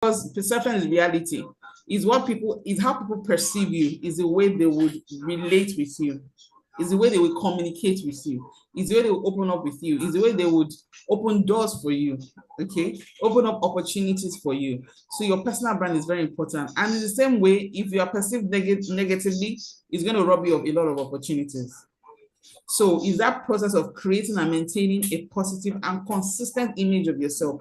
because perception is reality. Is what people is how people perceive you, is the way they would relate with you, is the way they will communicate with you, is the way they will open up with you, is the way they would open doors for you, okay? Open up opportunities for you. So your personal brand is very important. And in the same way, if you are perceived negatively, it's going to rob you of a lot of opportunities. So is that process of creating and maintaining a positive and consistent image of yourself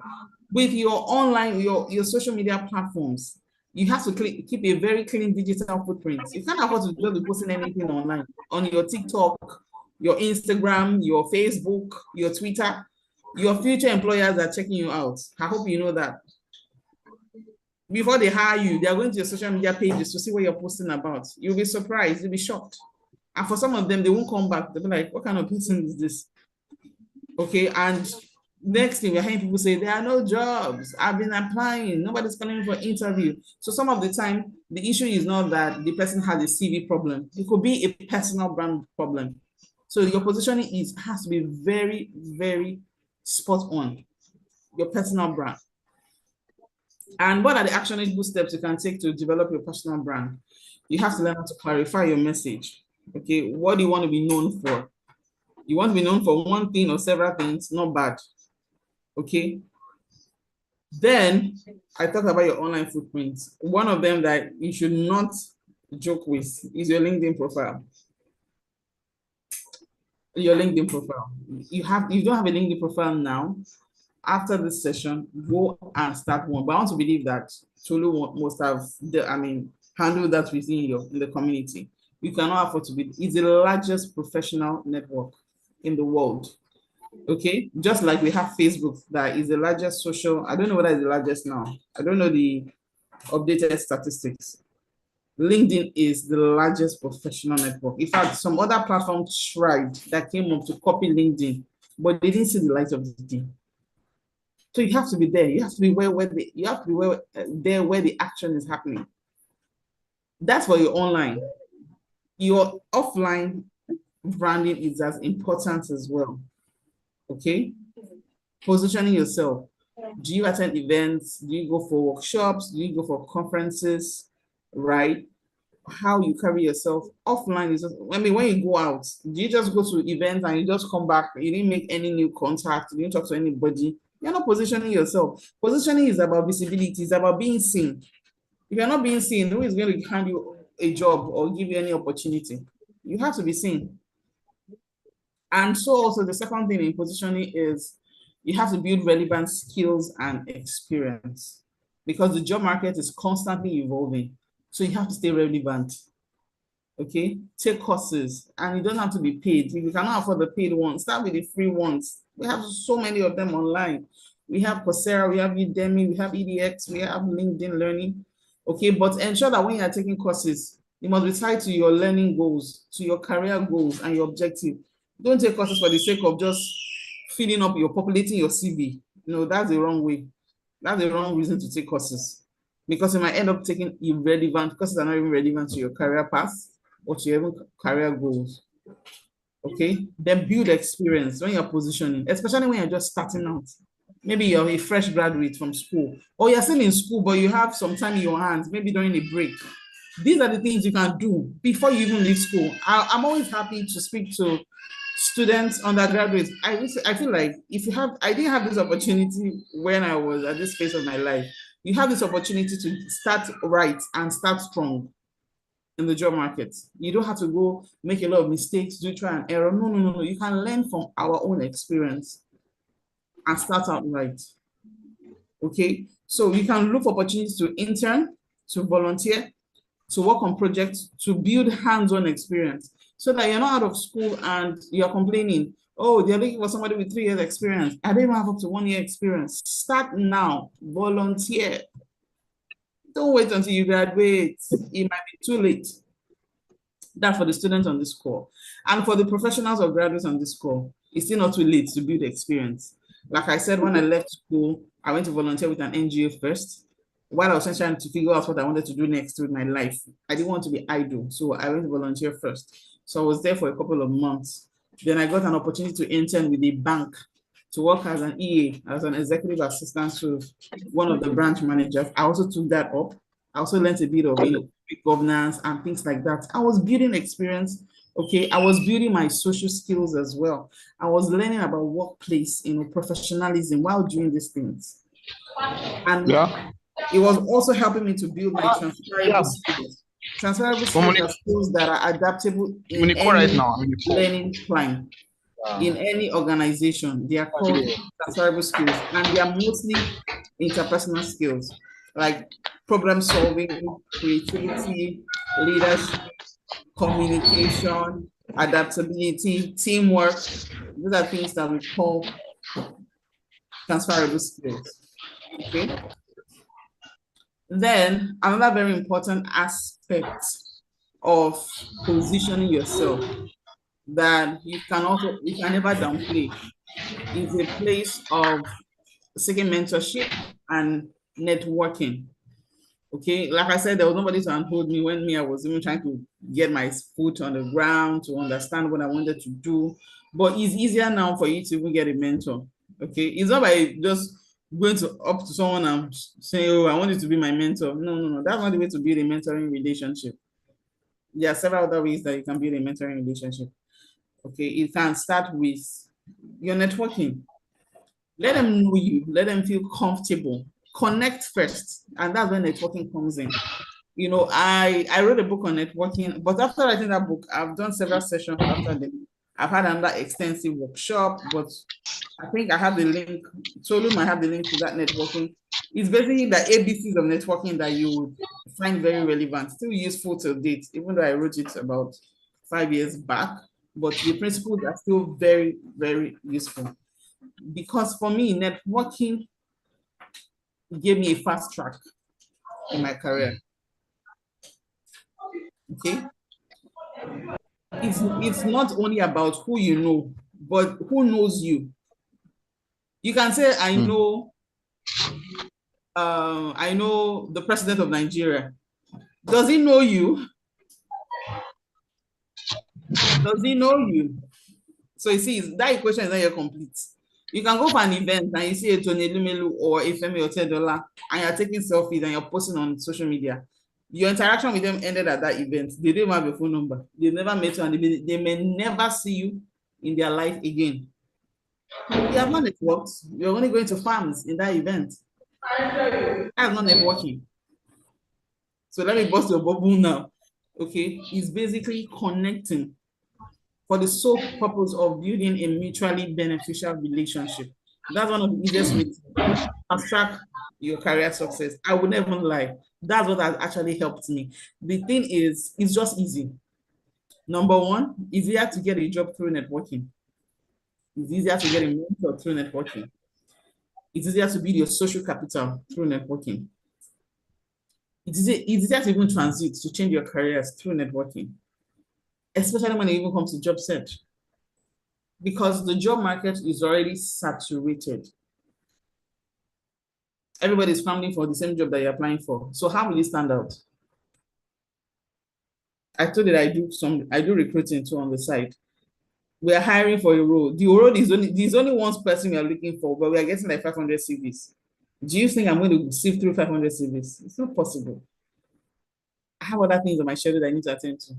with your online, your social media platforms. You have to keep a very clean digital footprint. You can't afford to just be posting anything online on your TikTok, your Instagram, your Facebook, your Twitter. Your future employers are checking you out. I hope you know that. Before they hire you, they are going to your social media pages to see what you're posting about. You'll be surprised, you'll be shocked. And for some of them, they won't come back. They'll be like, what kind of person is this? Okay, and next thing we're hearing people say, there are no jobs. I've been applying. Nobody's calling for interview. So some of the time, the issue is not that the person has a CV problem. It could be a personal brand problem. So your positioning has to be very, very spot on. Your personal brand. And what are the actionable steps you can take to develop your personal brand? You have to learn how to clarify your message. Okay, what do you want to be known for? You want to be known for one thing or several things, not bad. Okay. Then I talked about your online footprint. One of them that you should not joke with is your LinkedIn profile. Your LinkedIn profile. You don't have a LinkedIn profile now. After this session, go and start one. But I want to believe that Tolu must have handled that within in the community. You cannot afford to be. It's the largest professional network in the world. Okay, just like we have Facebook, that is the largest social. I don't know whether it's the largest now. I don't know the updated statistics. LinkedIn is the largest professional network. In fact, some other platforms tried that came up to copy LinkedIn, but they didn't see the light of the day. So you have to be there. You have to be where the action is happening. That's for your online. Your offline branding is as important as well. Okay, positioning yourself. Do you attend events? Do you go for workshops? Do you go for conferences? Right? How you carry yourself offline is, when you go out, do you just go to events and you just come back? You didn't make any new contact, you didn't talk to anybody. You're not positioning yourself. Positioning is about visibility, it's about being seen. If you're not being seen, who is going to hand you a job or give you any opportunity? You have to be seen. And so also the second thing in positioning is you have to build relevant skills and experience, because the job market is constantly evolving. So you have to stay relevant. Okay, take courses, and you don't have to be paid. If you cannot afford the paid ones, start with the free ones. We have so many of them online. We have Coursera, we have Udemy, we have EDX, we have LinkedIn Learning. Okay, but ensure that when you are taking courses, you must be tied to your learning goals, to your career goals and your objective. Don't take courses for the sake of just filling up populating your CV. No, that's the wrong way. That's the wrong reason to take courses, because you might end up taking irrelevant courses that are not even relevant to your career path or to your career goals. Okay, then build experience when you're positioning, especially when you're just starting out. Maybe you're a fresh graduate from school, or you're still in school, but you have some time in your hands, maybe during a break. These are the things you can do before you even leave school. I'm always happy to speak to students, undergraduates. I feel like I didn't have this opportunity when I was at this phase of my life. You have this opportunity to start right and start strong in the job market. You don't have to go make a lot of mistakes, do try and error. No. You can learn from our own experience and start out right. Okay, so you can look for opportunities to intern, to volunteer, to work on projects, to build hands-on experience, so that you're not out of school and you're complaining, oh, they're looking for somebody with 3 years experience. I don't even have up to 1 year experience. Start now, volunteer. Don't wait until you graduate. It might be too late. That's for the students on this call. And for the professionals or graduates on this call, it's still not too late to build experience. Like I said, when I left school, I went to volunteer with an NGO first. While I was trying to figure out what I wanted to do next with my life, I didn't want to be idle. So I went to volunteer first. So I was there for a couple of months. Then I got an opportunity to intern with a bank to work as an EA, as an executive assistant to one of the branch managers. I also took that up. I also learned a bit of governance and things like that. I was building experience. Okay, I was building my social skills as well. I was learning about workplace, professionalism while doing these things. And it was also helping me to build my transferable skills. Transferable skills are skills that are adaptable in any learning plan, in any organization. They are called transferable skills, and they are mostly interpersonal skills like problem solving, creativity, leadership, communication, adaptability, teamwork. Those are things that we call transferable skills. Okay. Then another very important aspect of positioning yourself that you can never downplay is a place of seeking mentorship and networking. Okay, like I said, there was nobody to unhold me when I was even trying to get my foot on the ground to understand what I wanted to do. But it's easier now for you to even get a mentor. Okay, it's not by just going up to someone and saying, "Oh, I want you to be my mentor." No. That's not the way to build a mentoring relationship. There are several other ways that you can build a mentoring relationship. Okay, it can start with your networking. Let them know you. Let them feel comfortable. Connect first, and that's when networking comes in. I wrote a book on networking, but after writing that book, I've done several sessions after them. I've had another extensive workshop, but I think I have the link. Tolu might have the link to that networking. It's basically the ABCs of networking that you would find very relevant, still useful to date, even though I wrote it about 5 years back. But the principles are still very, very useful. Because for me, networking gave me a fast track in my career. Okay. It's not only about who you know, but who knows you. You can say, I know the president of Nigeria. Does he know you? Does he know you? So you see, that equation is not yet complete. You can go for an event and you see a Tony Lumelu or a Femi Otedola and you're taking selfies and you're posting on social media. Your interaction with them ended at that event. They don't have your phone number. They've never met you and they may never see you in their life again. You have not networked. You're only going to farms in that event. That's not networking. So let me bust your bubble now. Okay, it's basically connecting for the sole purpose of building a mutually beneficial relationship. That's one of the easiest ways to attract your career success. I would never lie. That's what has actually helped me. The thing is, it's just easy. Number one, it's easier to get a job through networking. It's easier to get a mentor through networking. It's easier to build your social capital through networking. It's easier to even transit, to change your careers through networking, especially when it even comes to job search. Because the job market is already saturated. Everybody's clamoring for the same job that you're applying for. So how will you stand out? I told you that I do recruiting too on the side. We are hiring for a role. The role is there's only one person we are looking for, but we are getting like 500 CVs. Do you think I'm going to sift through 500 CVs? It's not possible. I have other things on my schedule that I need to attend to.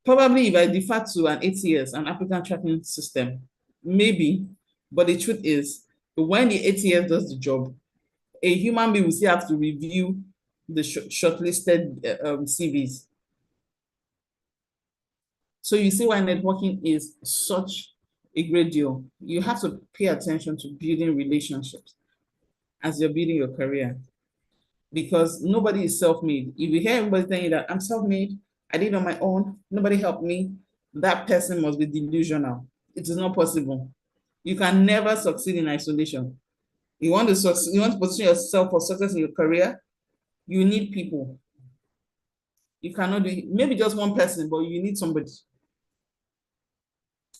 Probably if I defer to an ATS, an applicant tracking system, maybe, but the truth is, when the ATS does the job, a human being will still have to review the shortlisted CVs. So you see why networking is such a great deal. You have to pay attention to building relationships as you're building your career, because nobody is self-made. If you hear everybody saying that I'm self-made, I did it on my own, nobody helped me, that person must be delusional. It is not possible. You can never succeed in isolation. You want to succeed, you want to position yourself for success in your career, you need people. You cannot do it. Maybe just one person, but you need somebody.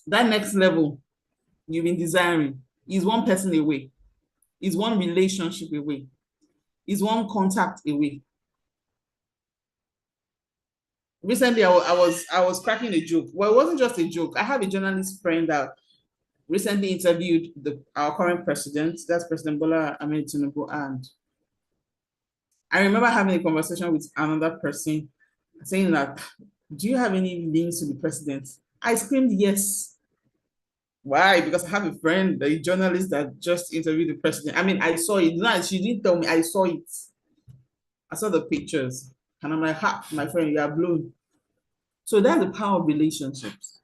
That next level you've been desiring is one person away, is one relationship away, is one contact away. Recently, I was cracking a joke. Well, it wasn't just a joke. I have a journalist friend that recently interviewed our current president, that's President Bola Ahmed Tinubu, and I remember having a conversation with another person saying that, do you have any links to the president? I screamed yes. Why? Because I have a friend, a journalist that just interviewed the president. I mean, I saw it. No, she didn't tell me. I saw it. I saw the pictures. And I'm like, ha, my friend, you are blown. So that's the power of relationships.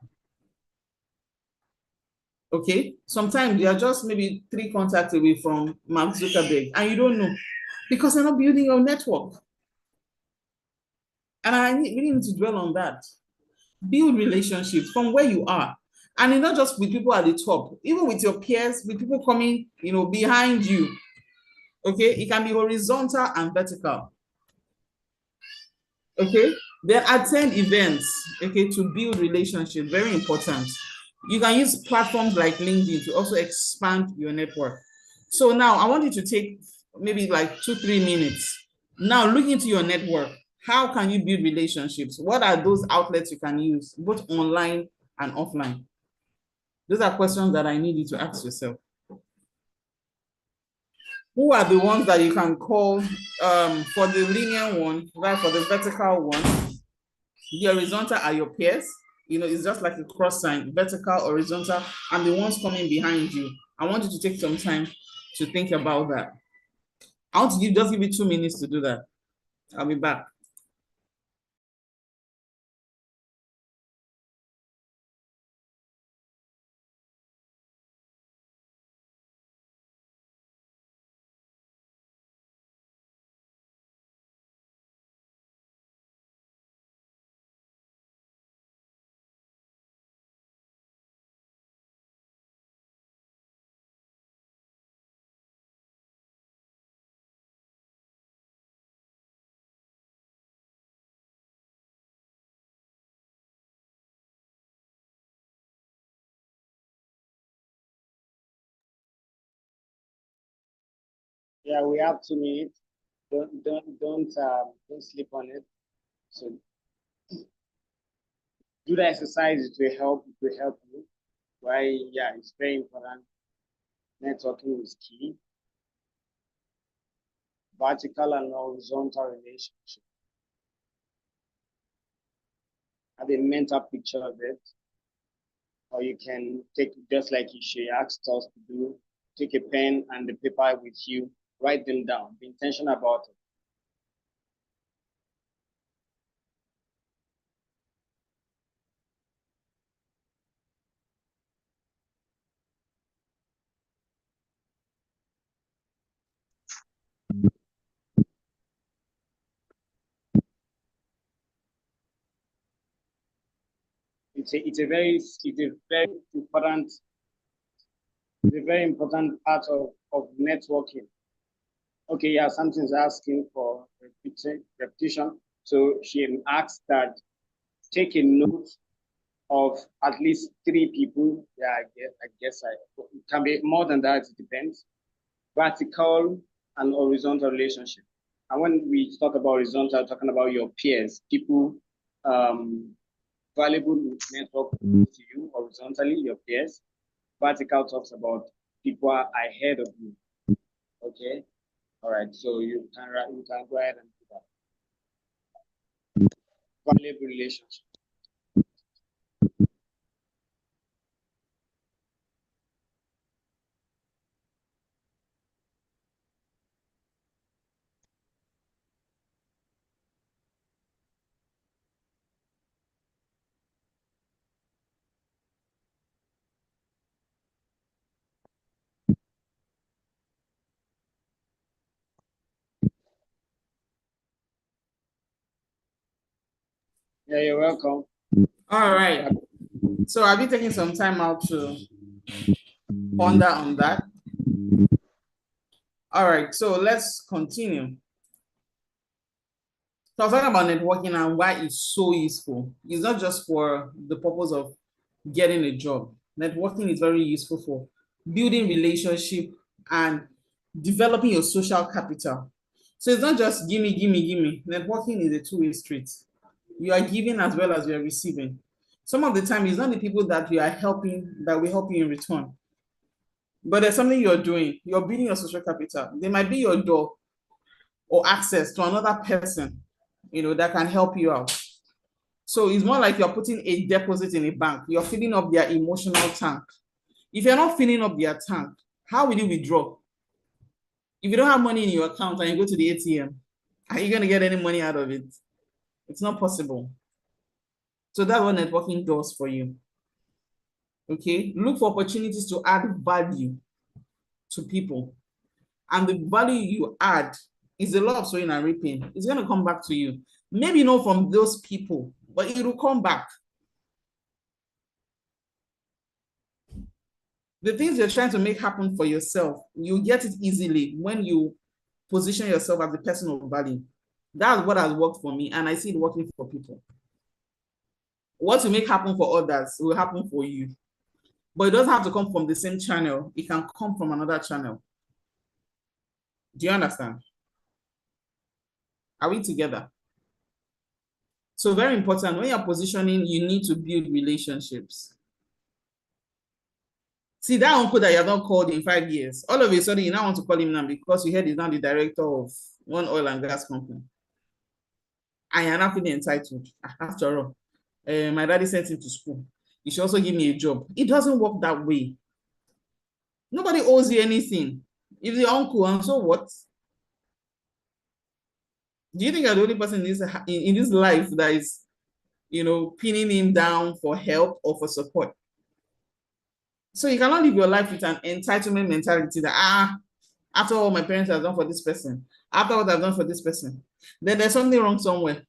Okay. Sometimes you are just maybe 3 contacts away from Mark Zuckerberg and you don't know because you're not building your network. And I really need to dwell on that. Build relationships from where you are. And it's not just with people at the top, even with your peers, with people coming, behind you. Okay. It can be horizontal and vertical. Okay. Then attend events, okay, to build relationships. Very important. You can use platforms like LinkedIn to also expand your network. So now I want you to take maybe like 2-3 minutes. Now look into your network. How can you build relationships? What are those outlets you can use, both online and offline? Those are questions that I need you to ask yourself. Who are the ones that you can call for the linear one, right? For the vertical one, the horizontal are your peers. It's just like a cross sign, vertical, horizontal, and the ones coming behind you. I want you to take some time to think about that. I want to just give you 2 minutes to do that. I'll be back. Yeah, we have 2 minutes. Don't sleep on it. So do the exercise. It will help. It will help you. Why? Yeah, it's very important. Networking is key. Vertical and horizontal relationship. Have a mental picture of it, or you can take just like she asked us to do. Take a pen and the paper with you. Write them down. Be intentional about it. It's a very important part of networking. Okay, yeah, something's asking for repetition. So she asked that take a note of at least 3 people. Yeah, I guess it can be more than that, it depends. Vertical and horizontal relationship. And when we talk about horizontal, talking about your peers, people valuable network to you horizontally, your peers. Vertical talks about people are ahead of you. Okay. All right. So you can go ahead and do that. Valuable relationship. Yeah, you're welcome. All right. So have you taken some time out to ponder on that? All right. So let's continue. So I was talking about networking and why it's so useful. It's not just for the purpose of getting a job. Networking is very useful for building relationship and developing your social capital. So it's not just gimme. Networking is a two-way street. You are giving as well as you are receiving. Some of the time, it's not the people that you are helping that will help you in return. But there's something you're doing. You're building your social capital. They might be your door or access to another person, that can help you out. So it's more like you're putting a deposit in a bank. You're filling up their emotional tank. If you're not filling up their tank, how will you withdraw? If you don't have money in your account and you go to the ATM, are you going to get any money out of it? It's not possible. So that's what networking does for you. Okay, look for opportunities to add value to people. And the value you add is a lot of sowing and reaping. It's going to come back to you. Maybe not from those people, but it will come back. The things you're trying to make happen for yourself, you get it easily when you position yourself as the person of value. That's what has worked for me, and I see it working for people. What you make happen for others will happen for you. But it doesn't have to come from the same channel. It can come from another channel. Do you understand? Are we together? So very important, when you're positioning, you need to build relationships. See, that uncle that you have not called in 5 years, all of a sudden you now want to call him now because you heard he's now the director of one oil and gas company. And you're not feeling entitled. After all, my daddy sent him to school. He should also give me a job. It doesn't work that way. Nobody owes you anything. If the uncle, and so what? Do you think you're the only person in this life that is, pinning him down for help or for support? So you cannot live your life with an entitlement mentality that, after all my parents have done for this person, after what I've done for this person, then there's something wrong somewhere.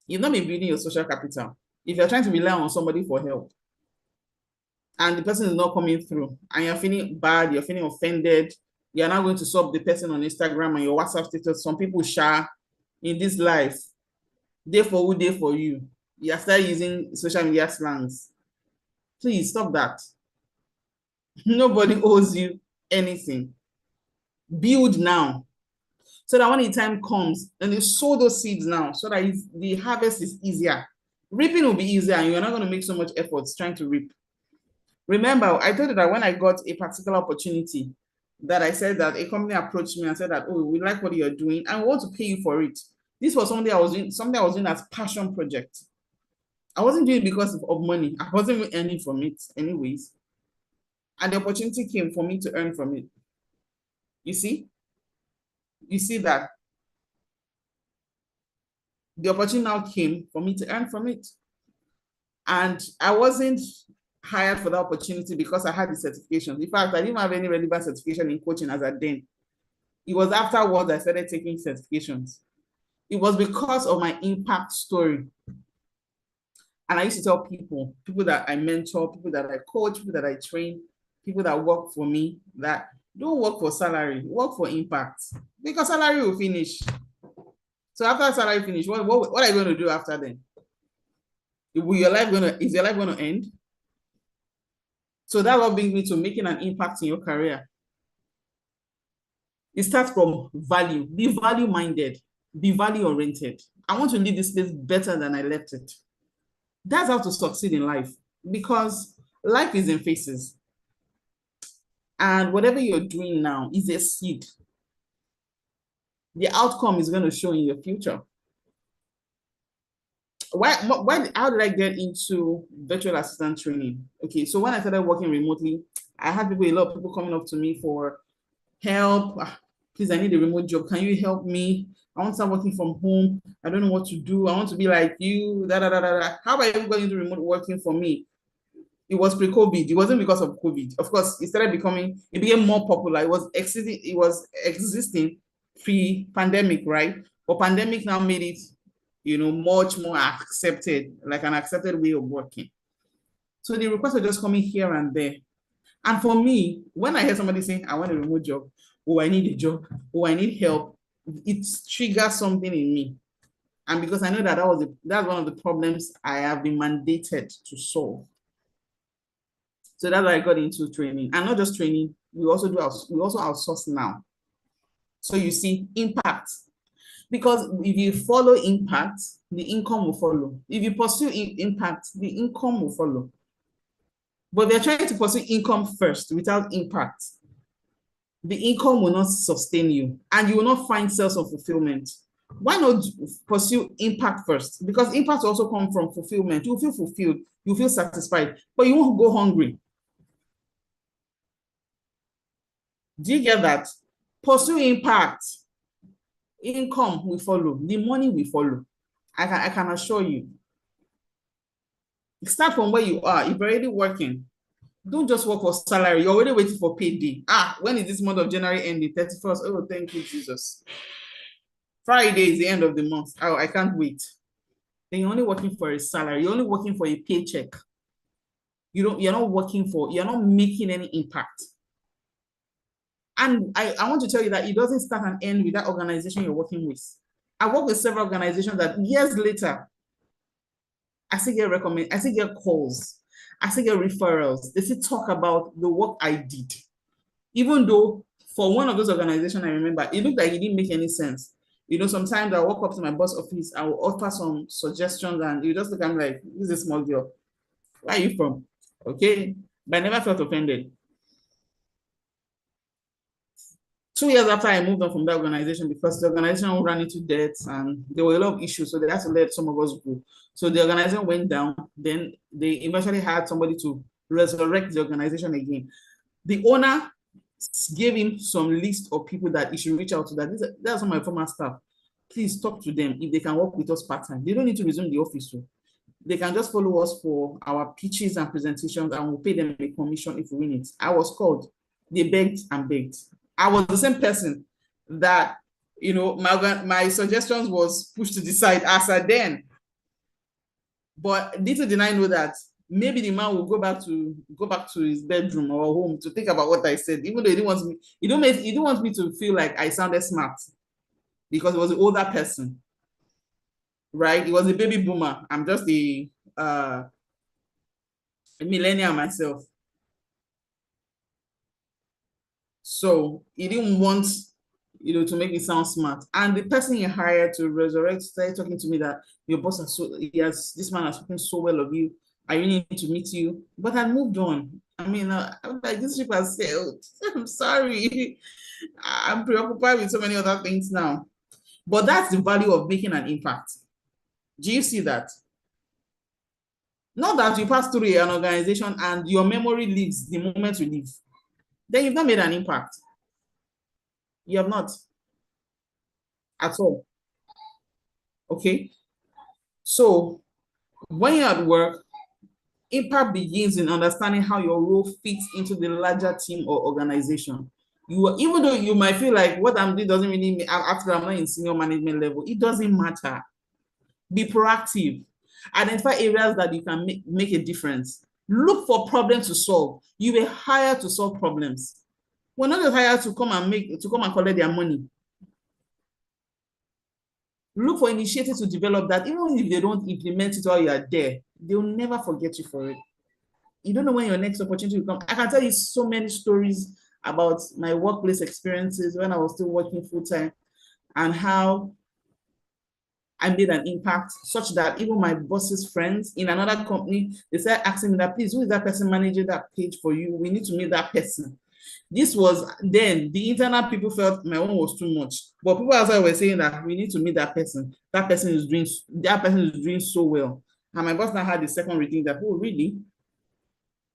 You've not been building your social capital. If you're trying to rely on somebody for help, and the person is not coming through, and you're feeling bad, you're feeling offended, you're not going to sub the person on Instagram and your WhatsApp status. Some people share in this life, day for who, day for you. You start using social media slangs. Please stop that. Nobody owes you anything. Build now. So that when the time comes, and you sow those seeds now, so that the harvest is easier. Reaping will be easier, and you're not going to make so much effort trying to reap. Remember, I told you that when I got a particular opportunity, that I said that a company approached me and said that, oh, we like what you're doing and we want to pay you for it. This was something I was doing as passion project. I wasn't doing it because of money. I wasn't earning from it anyways. And the opportunity came for me to earn from it. You see? You see that? The opportunity now came for me to earn from it. And I wasn't hired for the opportunity because I had the certifications. In fact, I didn't have any relevant certification in coaching as at then. It was afterwards I started taking certifications. It was because of my impact story. And I used to tell people that I mentor, people that I coach, people that I train, people that work for me, that don't work for salary, work for impact. Because salary will finish. So after salary finish, what are you going to do after then? Is your life going to end? So that what brings me to making an impact in your career. It starts from value. Be value-minded. Be value-oriented. I want to leave this place better than I left it. That's how to succeed in life, because life is in phases. And whatever you're doing now is a seed. The outcome is going to show in your future. How did I get into virtual assistant training? Okay, so when I started working remotely, I had a lot of people coming up to me for help. Please, I need a remote job. Can you help me? I want to start working from home. I don't know what to do. I want to be like you. How about you going into remote working for me? It was pre-COVID. It wasn't because of COVID. Of course, it became more popular. It was existing pre-pandemic, right? But pandemic now made it, much more accepted, like an accepted way of working. So the requests are just coming here and there. And for me, when I hear somebody saying, I want a remote job, oh, I need a job, oh, I need help, it triggers something in me. And because I know that that's one of the problems I have been mandated to solve. So that's why I got into training. And not just training, we also outsource now. So you see, impact. Because if you follow impact, the income will follow. If you pursue impact, the income will follow. But they're trying to pursue income first without impact. The income will not sustain you, and you will not find sense of fulfillment. Why not pursue impact first? Because impact also comes from fulfillment. You feel fulfilled, you feel satisfied, but you won't go hungry. Do you get that? Pursue impact. Income will follow. The money will follow. I can assure you. Start from where you are. If you're already working, don't just work for salary. You're already waiting for payday. When is this month of January ending? 31st. Oh, thank you, Jesus. Friday is the end of the month. Oh, I can't wait. Then you're only working for a salary. You're only working for a paycheck. You're not making any impact. And I want to tell you that it doesn't start and end with that organization you're working with. I work with several organizations that years later, I still get calls, I still get referrals. They still talk about the work I did. Even though for one of those organizations, I remember, it looked like it didn't make any sense. Sometimes I walk up to my boss office, I will offer some suggestions, and you just look at me like, this is a small girl. Where are you from? Okay. But I never felt offended. 2 years after I moved on from that organization, because the organization ran into debt and there were a lot of issues, so they had to let some of us go. So the organization went down. Then they eventually had somebody to resurrect the organization again. The owner gave him some list of people that he should reach out to. That's some of my former staff. Please talk to them if they can work with us part-time. They don't need to resume the office. So they can just follow us for our pitches and presentations, and we'll pay them a commission if we win it. I was called. They begged and begged. I was the same person that, my suggestions was pushed to the side as a then. But little did I know that maybe the man will go back to his bedroom or home to think about what I said, even though he didn't want me to feel like I sounded smart, because it was an older person, right? It was a baby boomer. I'm just a millennial myself. So he didn't want, to make me sound smart. And the person he hired to resurrect started talking to me that your boss this man has spoken so well of you. I really need to meet you. But I moved on. I'm like, this ship has sailed. I'm sorry. I'm preoccupied with so many other things now. But that's the value of making an impact. Do you see that? Not that you pass through an organization and your memory leaves the moment you leave. Then you've not made an impact. You have not at all. Okay. So when you're at work, impact begins in understanding how your role fits into the larger team or organization. Even though you might feel like what I'm doing doesn't really mean, after I'm not in senior management level, it doesn't matter. Be proactive. Identify areas that you can make a difference. Look for problems to solve. You were hired to solve problems. We're not just hired to come and collect their money. Look for initiatives to develop that. Even if they don't implement it while you are there, they'll never forget you for it. You don't know when your next opportunity will come. I can tell you so many stories about my workplace experiences when I was still working full-time, and how I made an impact such that even my boss's friends in another company, they started asking me that, please, who is that person managing that page for you? We need to meet that person. This was then, the internal people felt my own was too much. But people outside were saying that we need to meet that person. That person is doing so well. And my boss now had the second reading that, oh, really?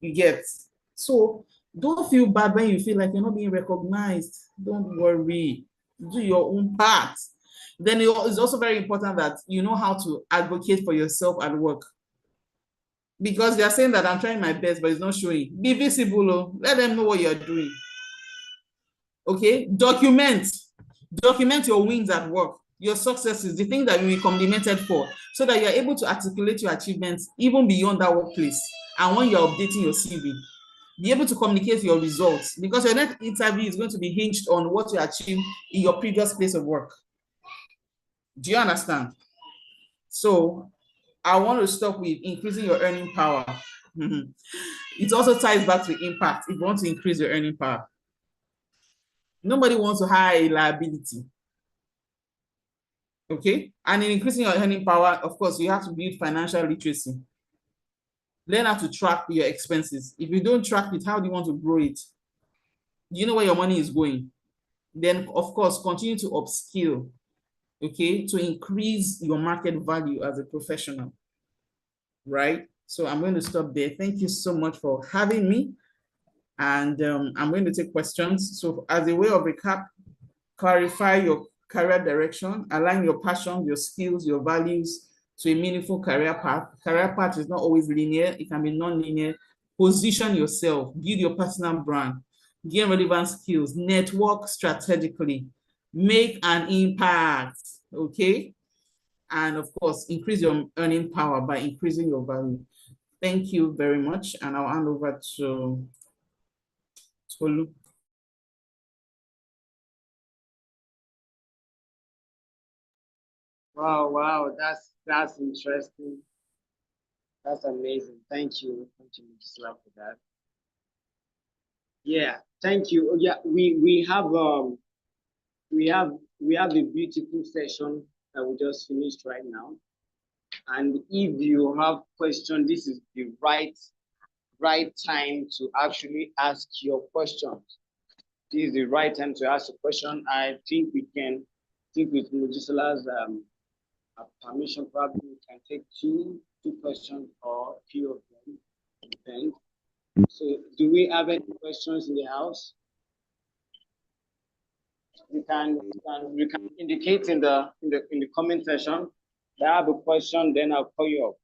You get. So don't feel bad when you feel like you're not being recognized. Don't worry. Do your own part. Then it's also very important that you know how to advocate for yourself at work. Because they're saying that I'm trying my best, but it's not showing. Be visible. Let them know what you're doing. Okay? Document your wins at work, your successes, the things that you will be complimented for, so that you're able to articulate your achievements even beyond that workplace. And when you're updating your CV, be able to communicate your results, because your next interview is going to be hinged on what you achieved in your previous place of work. Do you understand? So I want to stop with increasing your earning power. It also ties back to impact. If you want to increase your earning power, nobody wants to hire a liability. Okay. And in increasing your earning power, of course, you have to build financial literacy. Learn how to track your expenses. If you don't track it, how do you want to grow it? Do you know where your money is going? Then, of course, continue to upskill, okay, to increase your market value as a professional, right? So I'm going to stop there. Thank you so much for having me. And I'm going to take questions. So as a way of recap, clarify your career direction, align your passion, your skills, your values to a meaningful career path. Career path is not always linear, it can be non-linear. Position yourself, build your personal brand, gain relevant skills, network strategically, make an impact, okay? And of course, increase your earning power by increasing your value. Thank you very much. And I'll hand over to Tolu. Wow, that's interesting. That's amazing. Thank you, Mojisola, for that. Yeah, thank you. Yeah, we have we have a beautiful session that we just finished right now. And if you have questions, this is the right time to actually ask your questions. This is the right time to ask a question. I think we can think with Mojisola's permission, probably we can take two questions or a few of them. Depends. So, do we have any questions in the house? You can indicate in the comment section. If I have a question, then I'll call you up.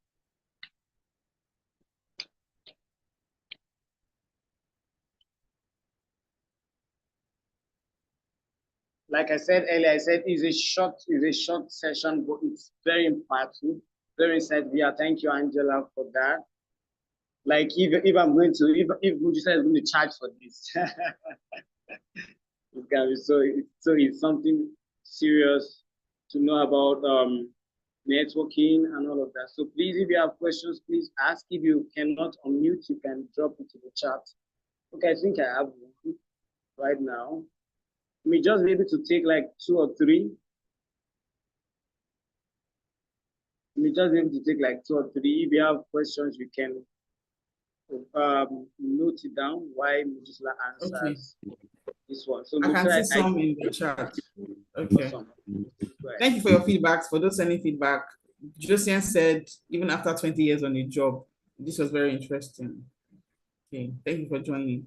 Like I said earlier, I said it's a short session, but it's very impactful, very insightful. Yeah, thank you, Angela, for that. Like if I'm going to if Mojisola is going to charge for this, it can be so it's something serious to know about networking and all of that. So please, if you have questions, please ask. If you cannot unmute, you can drop it in the chat. Okay, I think I have one right now. We just be able to take like 2 or 3. We just be able to take like 2 or 3. If you have questions, you can note it down why Mojisola answers this one. So I can see some in the chat. Okay. Awesome. Thank you for your feedback. For those sending feedback, Josian said, even after 20 years on the job, this was very interesting. Okay, thank you for joining.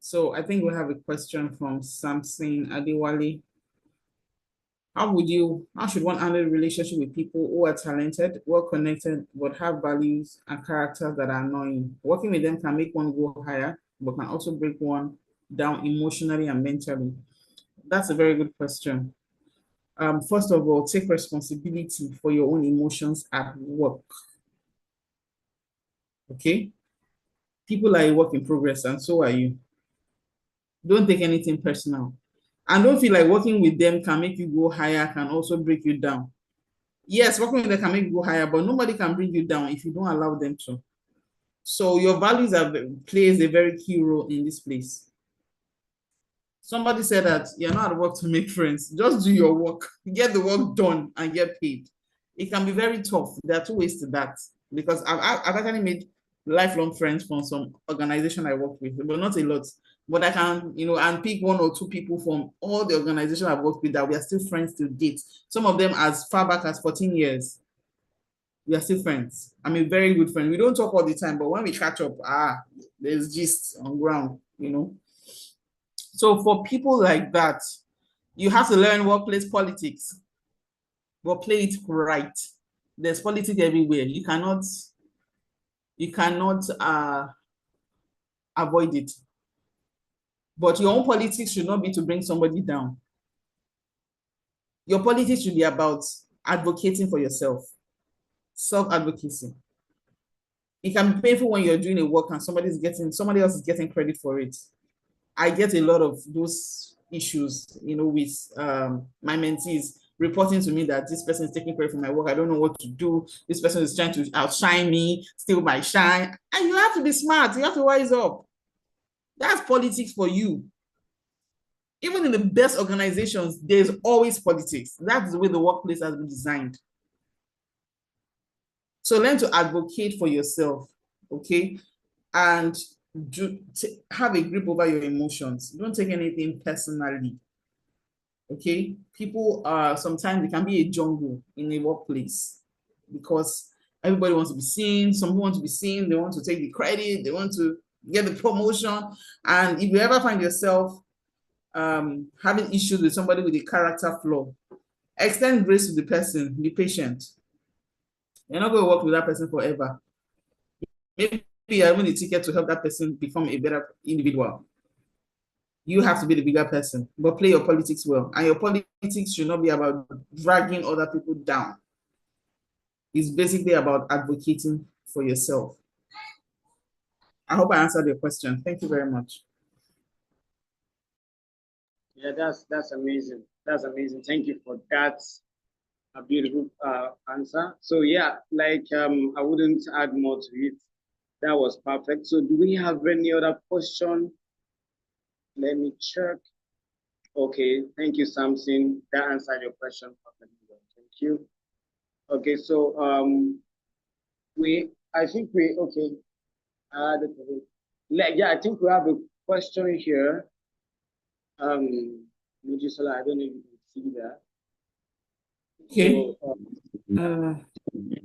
So I think we have a question from Samson Adewale. How should one handle a relationship with people who are talented, well-connected, but have values and characters that are annoying? Working with them can make one go higher, but can also break one down emotionally and mentally. That's a very good question. First of all, take responsibility for your own emotions at work. Okay? People are a work in progress, and so are you. Don't take anything personal. And don't feel like working with them can make you go higher, can also break you down. Yes, working with them can make you go higher, but nobody can bring you down if you don't allow them to. So your values plays a very key role in this place. Somebody said that you're not at work to make friends. Just do your work, get the work done, and get paid. It can be very tough. There are 2 ways to that because I've actually made lifelong friends from some organization I work with, but not a lot. But I can, and pick 1 or 2 people from all the organization I've worked with that we are still friends to date. Some of them as far back as 14 years. We are still friends. I'm a very good friend. We don't talk all the time, but when we catch up, there's gist on ground. So for people like that, you have to learn workplace politics, but play it right. There's politics everywhere. You cannot avoid it. But your own politics should not be to bring somebody down. Your politics should be about advocating for yourself, self-advocacy. It can be painful when you're doing a work and somebody else is getting credit for it. I get a lot of those issues, with my mentees reporting to me that this person is taking credit for my work. I don't know what to do. This person is trying to outshine me, steal my shine. And you have to be smart. You have to wise up. That's politics for you. Even in the best organizations, there's always politics. That's the way the workplace has been designed. So learn to advocate for yourself, okay? And have a grip over your emotions. Don't take anything personally, okay? People are sometimes it can be a jungle in a workplace because everybody wants to be seen. Some people want to be seen. They want to take the credit. They want to get the promotion. And if you ever find yourself having issues with somebody with a character flaw, extend grace to the person. Be patient. You're not going to work with that person forever. Maybe you're having a ticket to help that person become a better individual. You have to be the bigger person, but play your politics well. And your politics should not be about dragging other people down. It's basically about advocating for yourself. I hope I answered your question. Thank you very much. Yeah, that's amazing. That's amazing. Thank you for that. A beautiful answer. So yeah, like I wouldn't add more to it. That was perfect. So do we have any other question? Let me check. Okay, thank you, Samson. That answered your question perfectly. Thank you. Okay, so I think we okay. Yeah, I think we have a question here. Mojisola, I don't know if you can see that. Okay. So,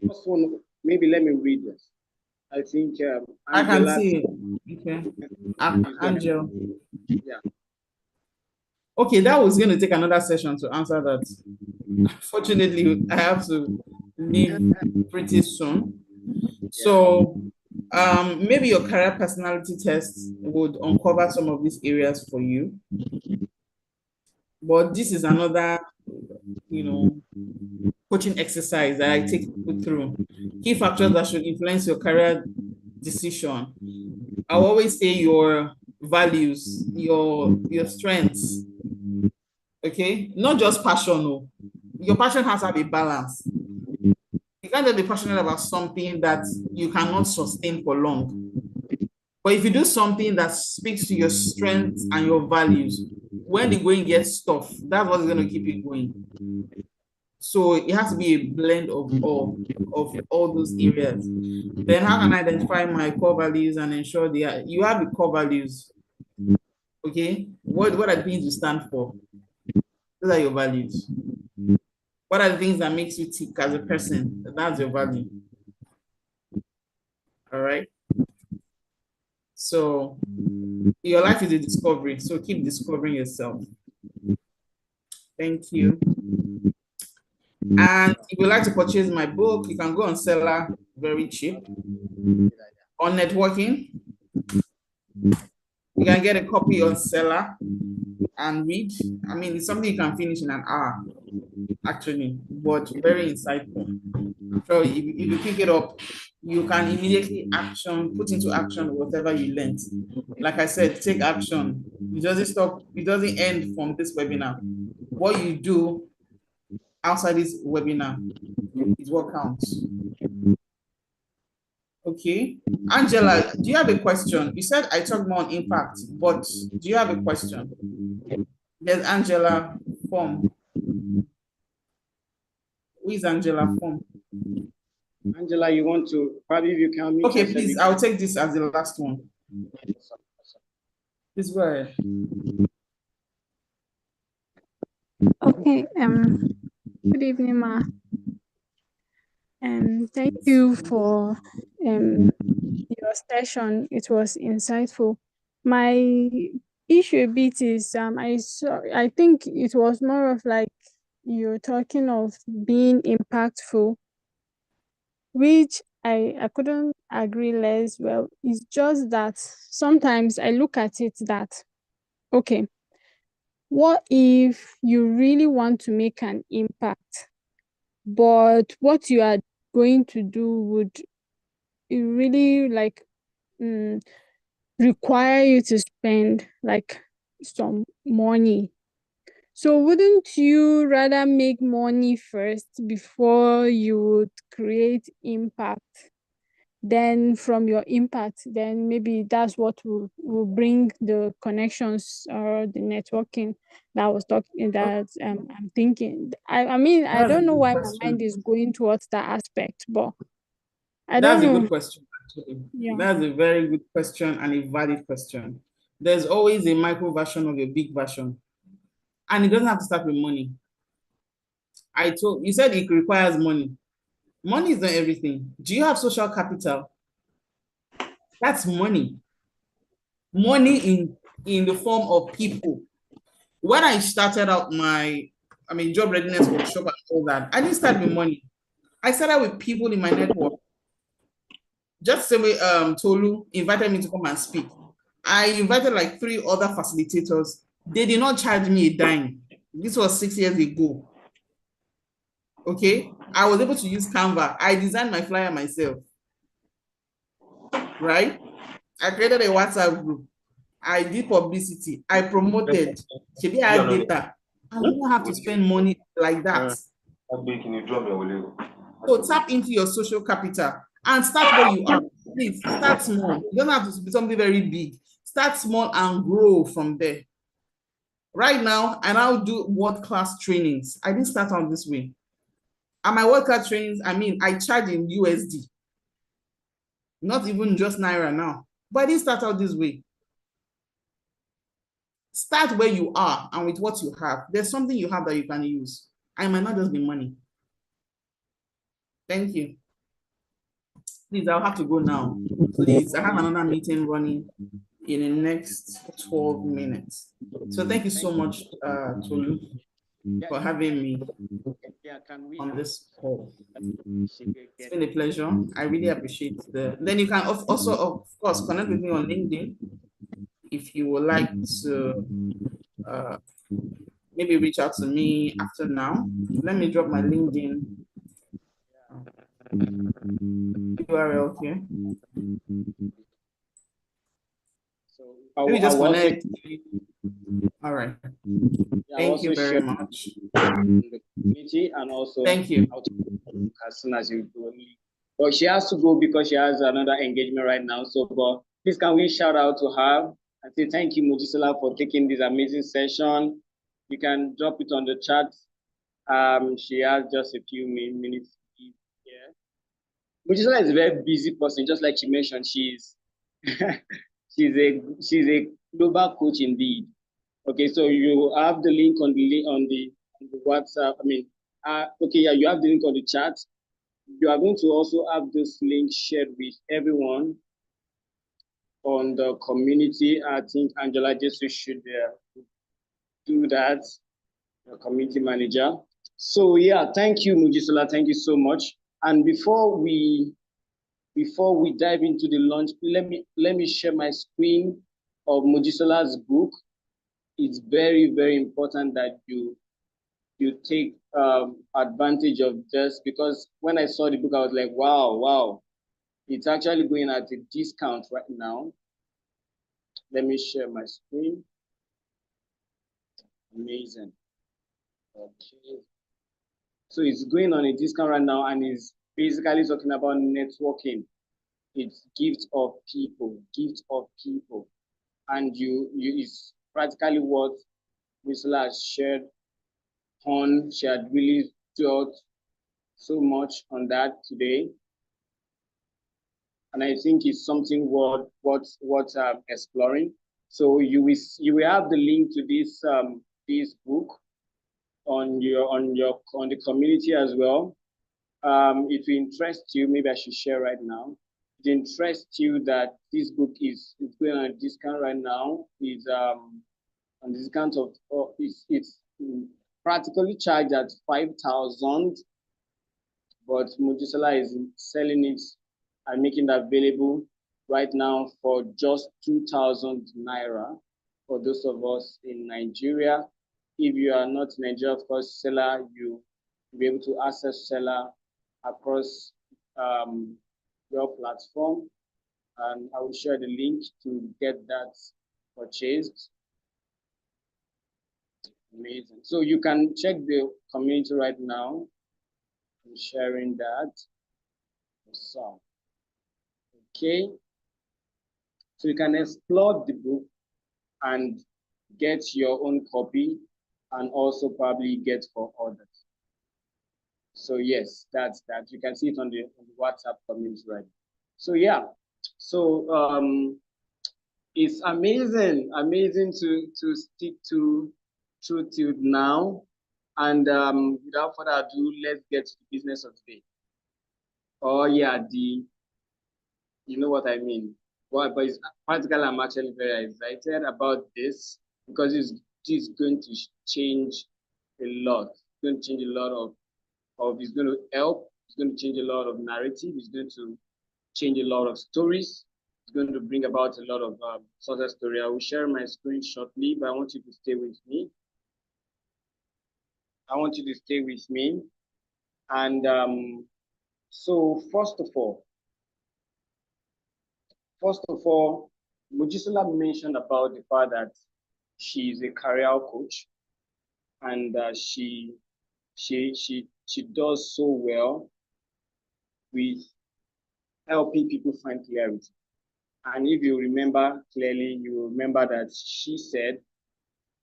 first one, maybe let me read this. I think I can see it. Okay. Angel. Yeah. Okay, that was going to take another session to answer that. Fortunately, I have to leave pretty soon. So maybe your career personality test would uncover some of these areas for you. But this is another, coaching exercise that I take you through. Key factors that should influence your career decision. I always say your values, your strengths. Okay, not just passion. No, your passion has to have a balance. You can't just be passionate about something that you cannot sustain for long. But if you do something that speaks to your strengths and your values, when the going gets tough, that's what's going to keep you going. So it has to be a blend of all those areas. Then how can I identify my core values and ensure you have the core values? Okay, what are the things you stand for? Those are your values. What are the things that makes you tick as a person? That's your value. All right. So your life is a discovery. So keep discovering yourself. Thank you. And if you like to purchase my book, you can go on Seller, very cheap. On networking, you can get a copy on Seller and read. I mean, it's something you can finish in an hour, actually, but very insightful. So if you pick it up, you can immediately put into action whatever you learned. Like I said, take action. It doesn't stop, it doesn't end from this webinar. What you do outside this webinar is what counts. Okay. Angela, do you have a question? You said I talked more on impact, but do you have a question? There's Angela Form. Who is Angela Form? Angela, you want to, probably if you can. Okay, please, I'll take this as the last one. Please go ahead. Okay, good evening, Ma. Thank you for your session. It was insightful. My issue a bit is I think it was more of like you're talking of being impactful, which I couldn't agree less. Well, it's just that sometimes I look at it that, okay, what if you really want to make an impact, but what you are going to do would really like require you to spend like some money. So wouldn't you rather make money first before you would create impact? then from your impact, then maybe that's what will bring the connections or the networking that I was talking, that I'm thinking. I mean, I That's a don't know good why my mind question. is going towards that aspect, but I don't That's a know. good question, actually. Yeah. That's a very good question and a valid question. There's always a micro version of a big version, and it doesn't have to start with money. You said it requires money. Money is not everything. Do you have social capital? That's money. Money in the form of people. When I started out my, job readiness workshop and all that, I didn't start with money. I started with people in my network. Just the way Tolu invited me to come and speak. I invited like 3 other facilitators. They did not charge me a dime. This was 6 years ago. Okay. I was able to use Canva. I designed my flyer myself. Right? I created a WhatsApp group. I did publicity. I promoted. Maybe I had data. I don't have to spend money like that. So tap into your social capital and start where you are. Please start small. You don't have to be something very big. Start small and grow from there. Right now, I now do world-class trainings. I didn't start out this way. And my world-class trainings, I charge in USD. Not even just Naira now. But I didn't start out this way. Start where you are and with what you have. There's something you have that you can use. I might not just be money. Thank you. Please, I'll have to go now. Please, I have another meeting running in the next 12 minutes. So thank you so much, Tolu, for having me on this call. It's been a pleasure. I really appreciate then you can also, of course, connect with me on LinkedIn if you would like to maybe reach out to me after now. Let me drop my LinkedIn URL here. So Maybe just connect. All right. Thank you very much. The community and also thank you. As soon as you do. But she has to go because she has another engagement right now. So, but please can we shout out to her and say thank you, Mojisola, for taking this amazing session. You can drop it on the chat. She has just a few minutes here. Mojisola is a very busy person, just like she mentioned. She's she's a global coach indeed. Okay, so you have the link on the WhatsApp. Okay, yeah, you have the link on the chat. You are going to also have this link shared with everyone on the community. I think Angela Jesus should do that, the community manager. So yeah, thank you, Mojisola. Thank you so much. And before we dive into the launch, let me share my screen of Mojisola's book. It's very, very important that you take advantage of this, because when I saw the book, I was like, wow, it's actually going at a discount right now. Let me share my screen. Amazing. Okay. So it's going on a discount right now, and it's basically talking about networking. It's gift of people. And it's practically what Whistler has shared on. She had really thought so much on that today, and I think it's something worth exploring. So you will have the link to this book on the community as well. If it interests you, maybe I should share right now. It interests you that this book is going on a discount right now. Is on discount of it's practically charged at 5,000, but Mojisola is selling it and making that available right now for just 2,000 naira for those of us in Nigeria. If you are not in Nigeria, of course, seller, you'll be able to access seller across your platform. And I will share the link to get that purchased. Amazing. So you can check the community right now. I'm sharing that. So Okay, so you can explore the book and get your own copy and also probably get for others. So yes, that's that. You can see it on the WhatsApp community, right? So yeah, so it's amazing to stick to truth till now. And without further ado, let's get to the business of the day. Oh yeah, you know what I mean. Well, but it's practically, I'm actually very excited about this because it's going to change a lot. It's going to change a lot of it's going to help. It's going to change a lot of narrative. It's going to change a lot of stories. It's going to bring about a lot of success story. I will share my screen shortly, but I want you to stay with me. I want you to stay with me. And so first of all, Mojisola mentioned about the fact that she is a career coach and she does so well with helping people find clarity. And if you remember clearly, you remember that she said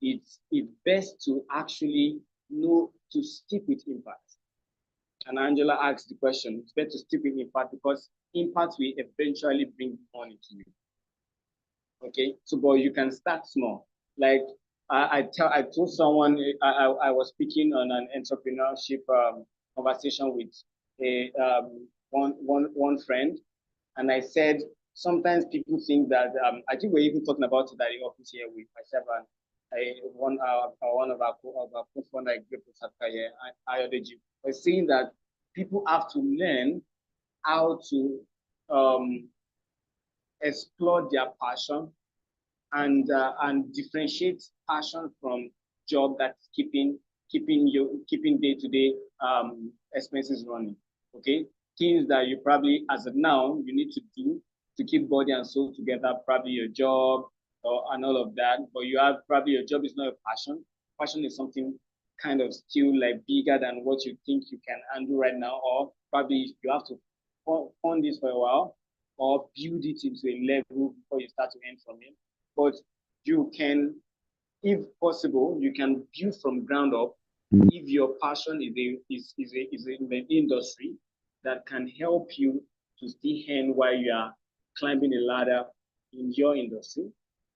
it's best to actually know to stick with impact. And Angela asked the question, it's better to stick with impact because impact will eventually bring money to you. Okay, so but you can start small. Like I told someone I was speaking on an entrepreneurship conversation with a one friend, and I said sometimes people think that I think we're even talking about it at the office here with myself and one of our co-founder group here, Ayodeji, was saying that people have to learn how to um, explore their passion and differentiate passion from job that's keeping day-to-day expenses running. Okay, things that you probably as of now you need to do to keep body and soul together, probably your job and all of that. But you have probably your job is not a passion. Passion is something kind of still like bigger than what you think you can handle right now, or probably you have to fund this for a while or build it into a level before you start to earn from it. But you can, if possible, you can build from ground up if your passion is in the industry that can help you to still earn while you are climbing a ladder in your industry.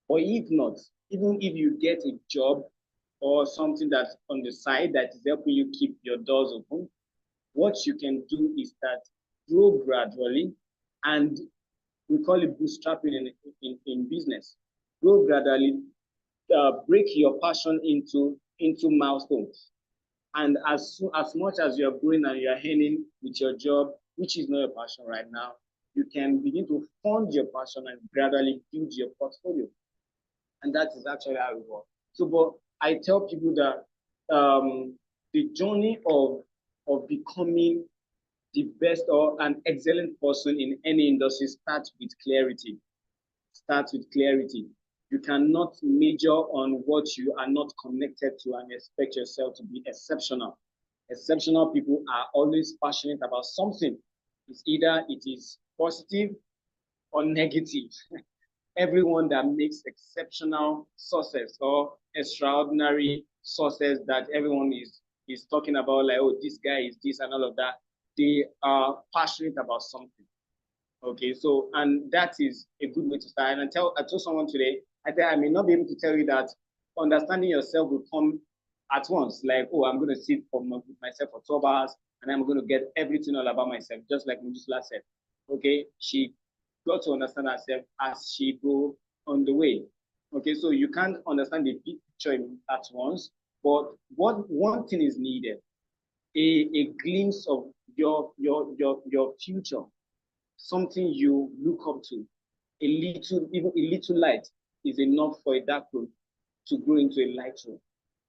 Or if not, even if you get a job or something that's on the side that is helping you keep your doors open, what you can do is that grow gradually, and we call it bootstrapping in business. Grow gradually, break your passion into milestones. And as much as you're growing and you're earning with your job, which is not your passion right now, you can begin to fund your passion and gradually build your portfolio. And that is actually how it works. So, but I tell people that the journey of becoming the best or an excellent person in any industry starts with clarity. Starts with clarity. You cannot major on what you are not connected to and expect yourself to be exceptional. Exceptional people are always passionate about something. It's either it is positive or negative. Everyone that makes exceptional success or extraordinary success that everyone is talking about, like, oh, this guy is this and all of that, they are passionate about something. Okay, so and that is a good way to start. And I told someone today, I may not be able to tell you that understanding yourself will come at once. Like, oh, I'm going to sit with myself for 12 hours and I'm going to get everything all about myself, just like Mojisola said. Okay, she got to understand herself as she go on the way. Okay, so you can't understand the big picture at once, but what one thing is needed, a glimpse of your future, something you look up to. Even a little light is enough for a dark room to grow into a light room.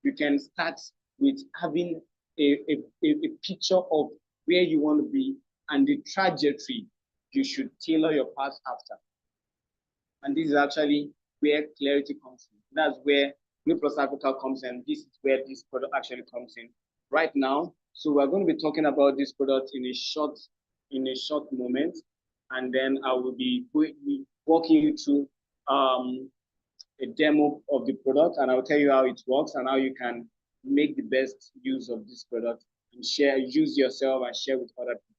You can start with having a picture of where you want to be and the trajectory you should tailor your path after. And this is actually where clarity comes in. That's where Blue Plus Africa comes in. This is where this product actually comes in right now. So we're going to be talking about this product in a short moment. and then I will be walking you through a demo of the product, and I'll tell you how it works and how you can make the best use of this product and use yourself and share with other people.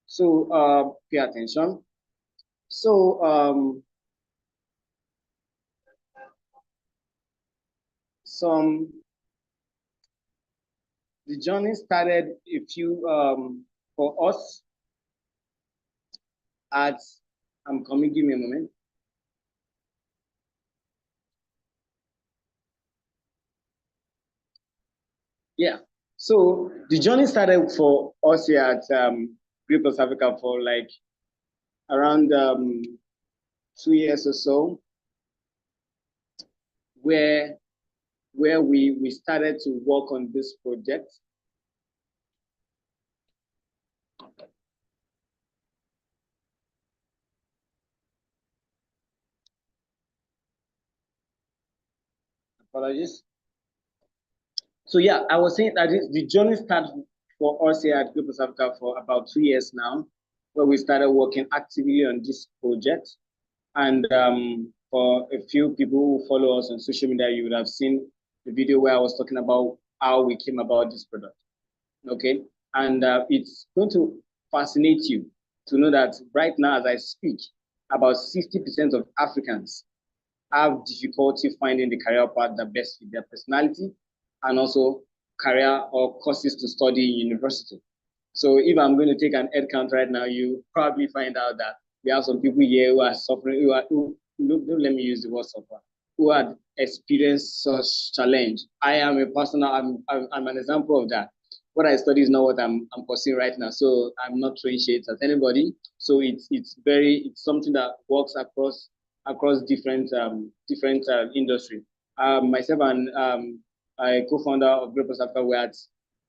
So pay attention. So the journey started for us at, I'm coming, give me a moment. Yeah, so the journey started for us here at Great Plus Africa for like around 2 years or so, where we started to work on this project. Apologies. So yeah, I was saying that the journey started for us here at Great Plus Africa for about 2 years now, where we started working actively on this project. And for a few people who follow us on social media, you would have seen the video where I was talking about how we came about this product. Okay, and it's going to fascinate you to know that right now, as I speak, about 60% of Africans have difficulty finding the career path that best fit their personality and also career or courses to study in university. So if I'm going to take an head count right now, you probably find out that we have some people here who are suffering, don't let me use the word suffer, who had experienced such challenge. I am a personal, I'm an example of that. What I study is not what I'm pursuing right now, so I'm not throwing shades at anybody. So it's something that works across different industry. Myself and a co-founder of Great Plus Africa were at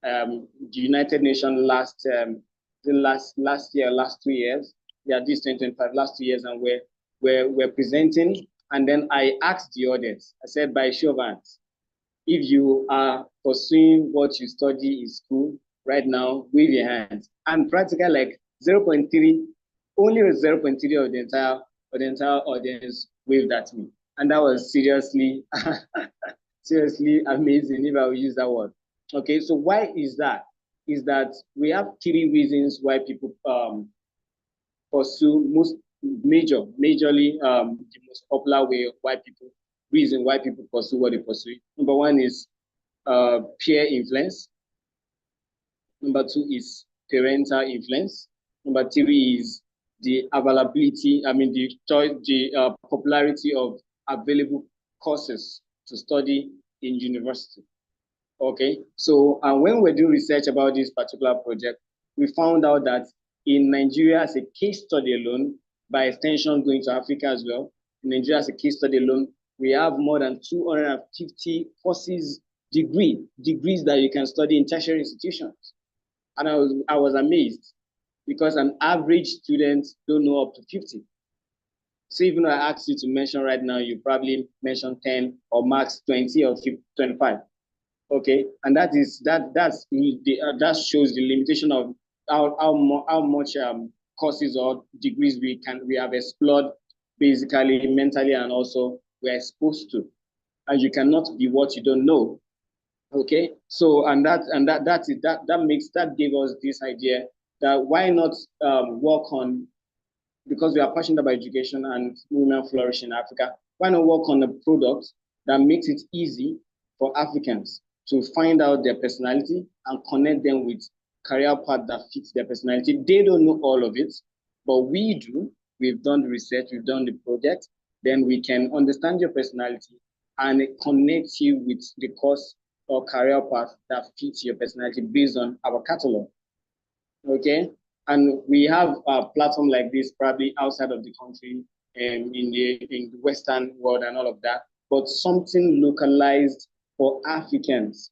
the United Nations last 2 years. Yeah, this 2025, last 2 years, and we're presenting. And then I asked the audience, I said, by show of hands, if you are pursuing what you study in school right now, wave your hands. And practically like 0.3, only 0.3 of the entire audience waved at me. And that was seriously amazing, if I will use that word. Okay, so why is that? Is that we have 3 reasons why people pursue majorly the most popular reason why people pursue what they pursue. Number one is peer influence. Number 2 is parental influence. Number 3 is the availability, the popularity of available courses to study in university. Okay, so when we're doing research about this particular project, we found out that in Nigeria as a case study alone, by extension going to Africa as well, in Nigeria as a case study alone, we have more than 250 courses, degrees that you can study in tertiary institutions. And I was amazed because an average student don't know up to 50. So even though I asked you to mention right now, you probably mention 10 or max 20 or 25. Okay, and that shows the limitation of how much courses or degrees we have explored basically mentally, and also we're exposed to, and you cannot be what you don't know. Okay, so that gave us this idea that why not work on, because we are passionate about education and women flourish in Africa, why not work on a product that makes it easy for Africans to find out their personality and connect them with career path that fits their personality. They don't know all of it, but we do. We've done the research, we've done the project, then we can understand your personality and connect you with the course or career path that fits your personality based on our catalog. Okay, and we have a platform like this probably outside of the country and in the Western world and all of that, but something localized for Africans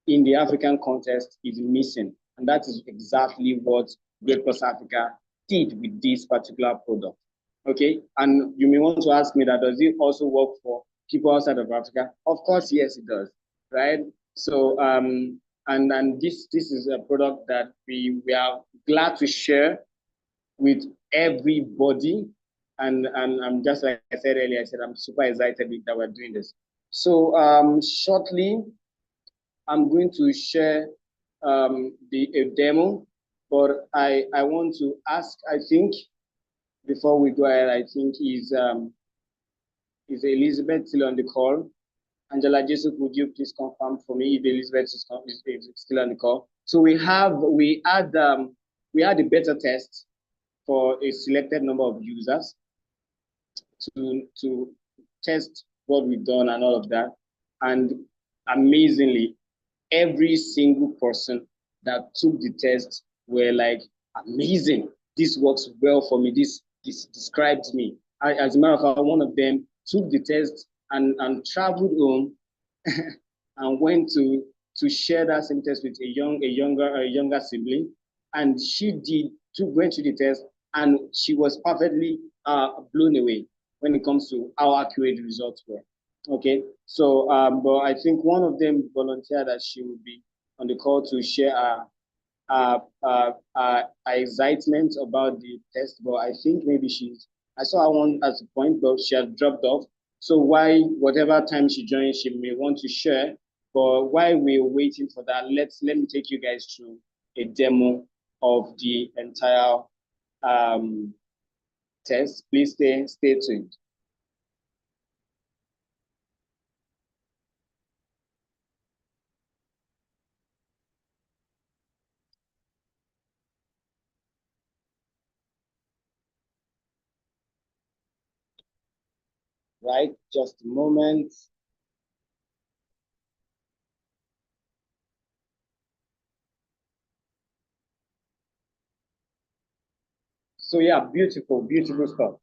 in the African context is missing. And that is exactly what Great Plus Africa did with this particular product. Okay, and you may want to ask me that, does it also work for people outside of Africa? Of course, yes, it does, right? So, and this is a product that we are glad to share with everybody. And I'm just like I said earlier, I said I'm super excited that we're doing this. So shortly, I'm going to share a demo, but I want to ask, I think, before we go ahead, I think is Elizabeth still on the call? Angela Jesus, would you please confirm for me if Elizabeth is still on the call? So we had a beta test for a selected number of users to test what we've done and all of that. And amazingly, every single person that took the test were like, amazing, this works well for me, this describes me. As a matter of fact, one of them took the test and traveled home and went to share that same test with a younger sibling, and she went through the test, and she was perfectly blown away when it comes to how accurate the results were. Okay, so but I think one of them volunteered that she would be on the call to share our excitement about the test, but I think maybe I saw her one at the point, but she had dropped off. So whatever time she joins, she may want to share. But while we're waiting for that, let me take you guys through a demo of the entire test. Please stay tuned. Right, just a moment. So yeah, beautiful stuff.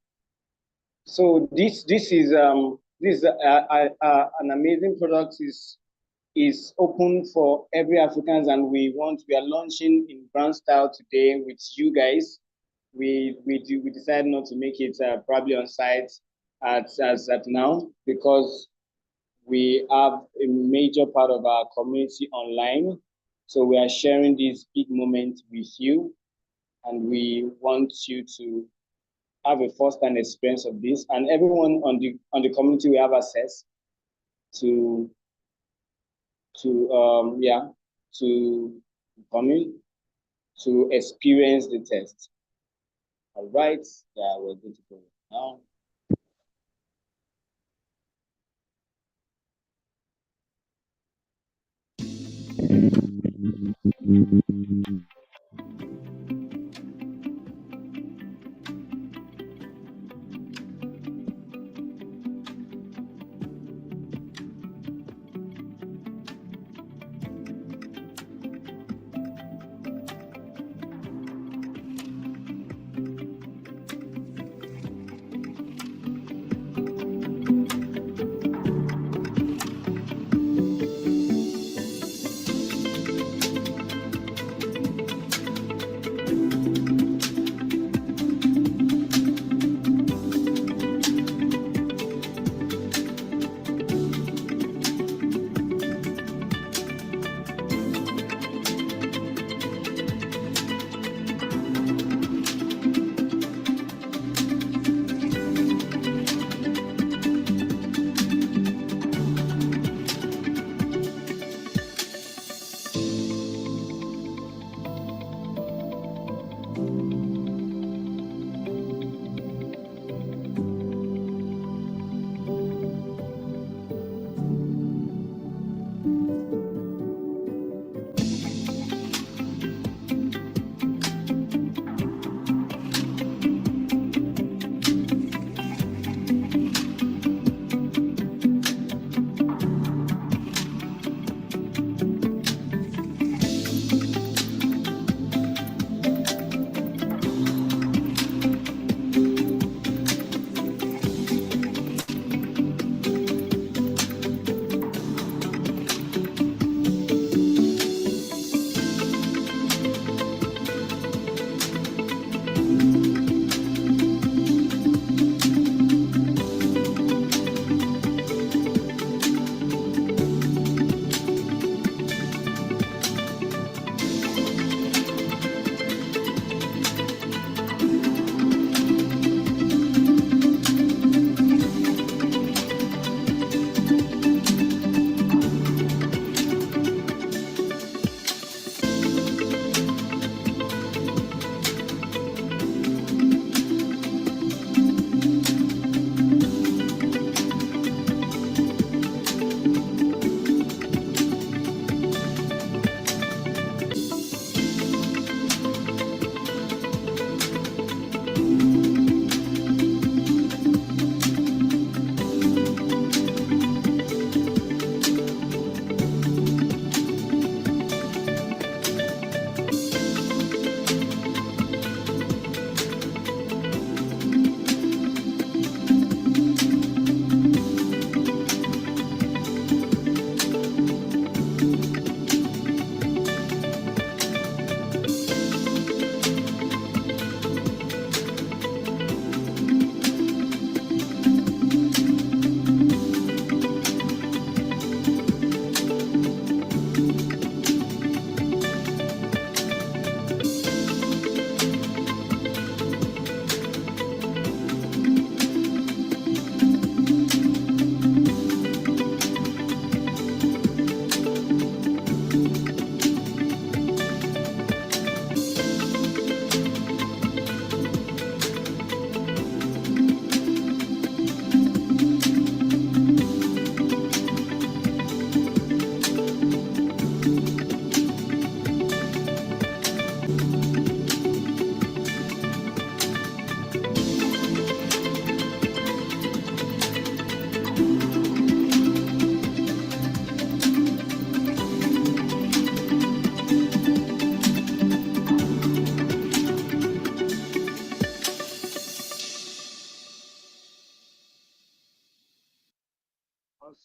So this is an amazing product. Is open for every Africans, and we are launching in brand style today with you guys. We decided not to make it probably on site at now, because we have a major part of our community online. So we are sharing this big moment with you, and we want you to have a first-hand experience of this, and everyone on the community will have access to come in to experience the test. All right, yeah, we're good to go now.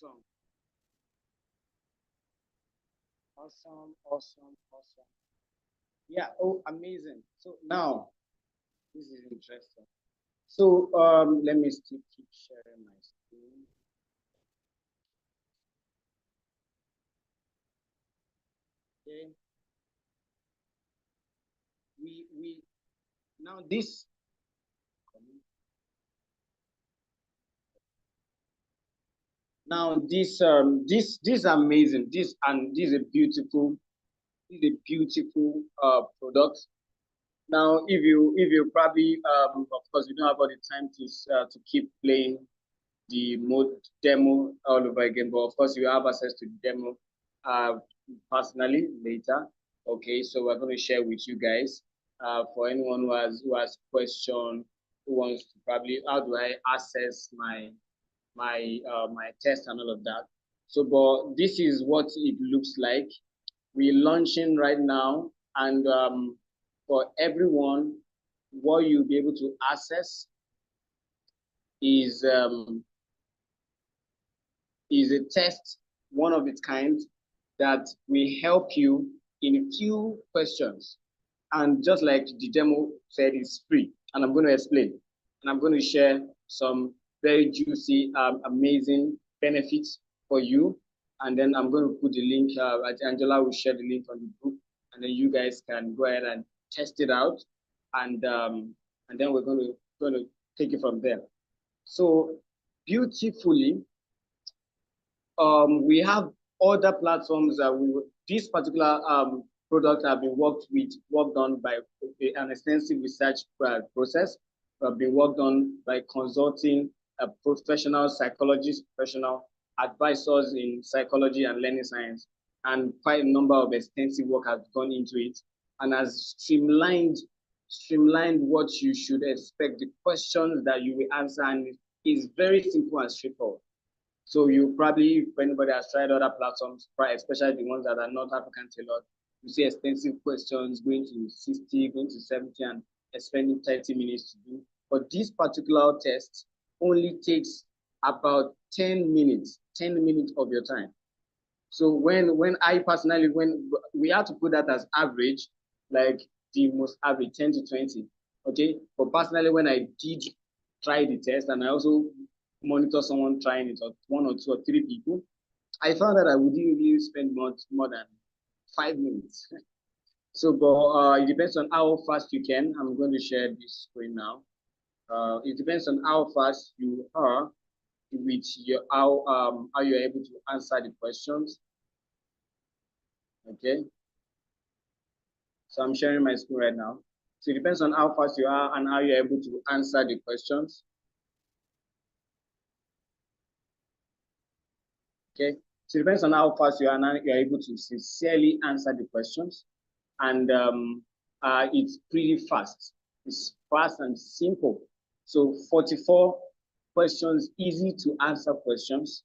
Awesome. Awesome, awesome, awesome. Yeah, oh, amazing. So now, this is interesting. So let me still keep sharing my screen. Okay. We now this this is amazing. This is a beautiful product. Now, if you probably of course you don't have all the time to keep playing the mode demo all over again, but of course you have access to the demo uh, personally later. Okay, so we're going to share with you guys for anyone who has question, who wants to probably how do I access my test and all of that. So, but this is what it looks like. We're launching right now, and for everyone, what you'll be able to access is is a test, one of its kind, that will help you in a few questions. And just like the demo said, it's free. And I'm going to explain. And I'm going to share some very juicy, amazing benefits for you. And then I'm going to put the link. Angela will share the link on the group, and then you guys can go ahead and test it out. And then we're going to take it from there. So beautifully, we have other platforms that this particular product have been worked on by an extensive research process. Have been worked on by consulting professional psychologists, professional advisors in psychology and learning science, and quite a number of extensive work has gone into it and has streamlined what you should expect, the questions that you will answer, and it's very simple and straightforward. So you probably, if anybody has tried other platforms, especially the ones that are not African tailored, you see extensive questions going to 60, going to 70, and spending 30 minutes to do. But this particular test only takes about 10 minutes of your time. So when I personally, when we have to put that as average, like the most average, 10 to 20, okay? But personally, when I did try the test, and I also monitor someone trying it, or one or two or three people, I found that I wouldn't really spend more than 5 minutes. So, but it depends on how fast you can. I'm going to share this screen now. It depends on how fast you are with your how you're able to answer the questions. Okay. So I'm sharing my screen right now. So it depends on how fast you are and how you're able to answer the questions. Okay. So it depends on how fast you are and you're able to sincerely answer the questions. And it's pretty fast. It's fast and simple. So 44 questions, easy to answer questions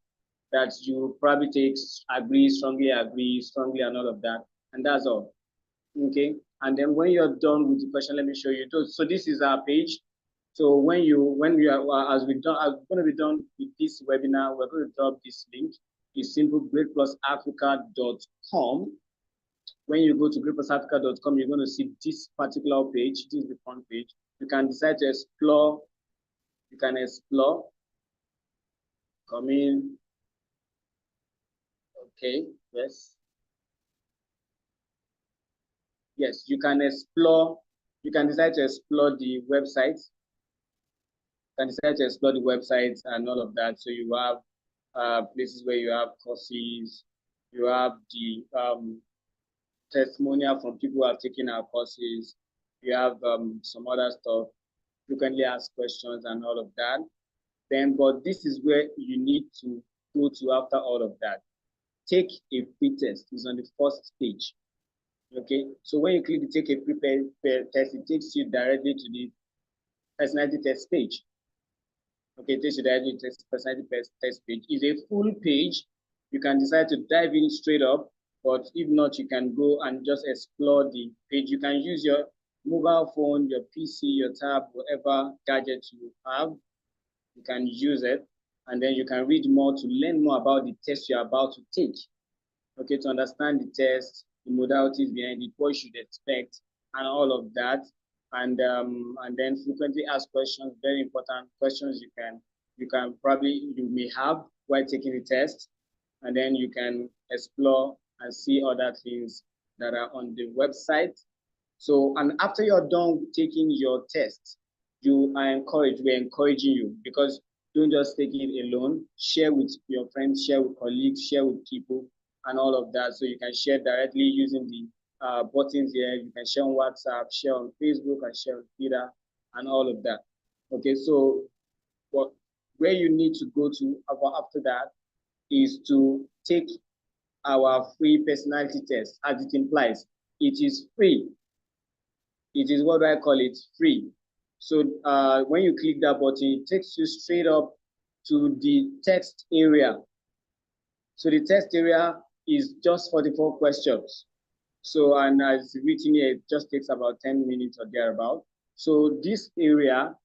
that you probably take, agree, strongly, and all of that. And that's all. Okay. And then when you're done with the question, let me show you. So this is our page. So when we are, as going to be done with this webinar, we're going to drop this link. It's simple, greatplusafrica.com. When you go to greatplusafrica.com, you're going to see this particular page. This is the front page. You can decide to explore. You can explore. Come in. Okay. Yes. Yes, you can explore. You can decide to explore the website. You can decide to explore the website and all of that. So you have places where you have courses. You have the testimonial from people who have taken our courses. You have some other stuff. Frequently asked questions and all of that. Then, but this is where you need to go to after all of that. Take a free test. It's on the first page. Okay, so when you click the take a free test, it takes you directly to the personality test page. Okay, it takes you directly to the personality test page. It's a full page. You can decide to dive in straight up, but if not, you can go and just explore the page. You can use your mobile phone, your PC, your tab, whatever gadget you have. You can use it, and then you can read more to learn more about the test you're about to take. Okay, to understand the test, the modalities behind it, what you should expect, and all of that. And then frequently ask questions, very important questions you may have while taking the test, and then you can explore and see other things that are on the website. So, and after you're done taking your test, we're encouraging you, because don't just take it alone, share with your friends, share with colleagues, share with people, and all of that. So you can share directly using the buttons here. You can share on WhatsApp, share on Facebook, and share on Twitter, and all of that. Okay, so where you need to go to after that is to take our free personality test. As it implies, it is free. It is, what do I call it, free. So when you click that button, it takes you straight up to the text area. So the test area is just 44 questions. So, and as written here, it just takes about 10 minutes or thereabout. So this area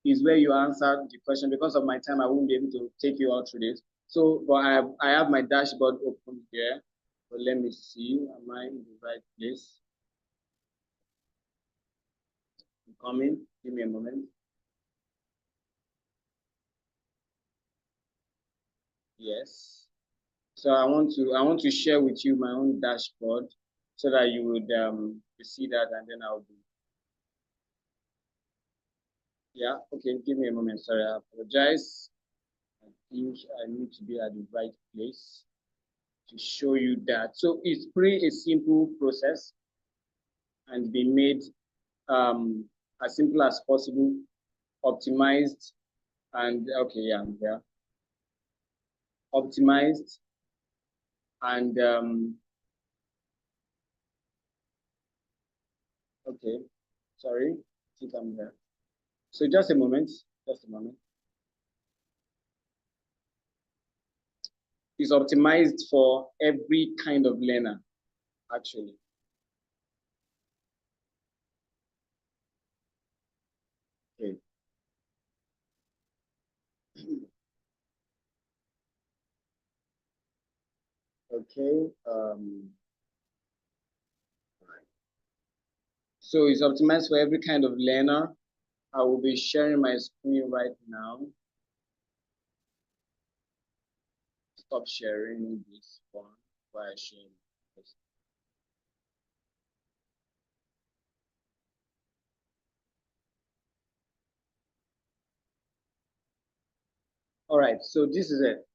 is where you answer the question. Because of my time, I won't be able to take you out through this. So, but I have my dashboard open here. So let me see, am I in the right place? I'm coming, give me a moment. Yes. So I want to share with you my own dashboard so that you would see that, and then I'll be. Yeah, okay, give me a moment. Sorry, I apologize. I think I need to be at the right place to show you that. So it's pretty a simple process and be made as simple as possible, optimized, and okay, yeah, I'm there. Optimized and okay, sorry, I think I'm there. So just a moment, just a moment. It's optimized for every kind of learner, actually. Okay. Okay. So it's optimized for every kind of learner. I will be sharing my screen right now. Stop sharing this one while sharing this. All right, so this is it.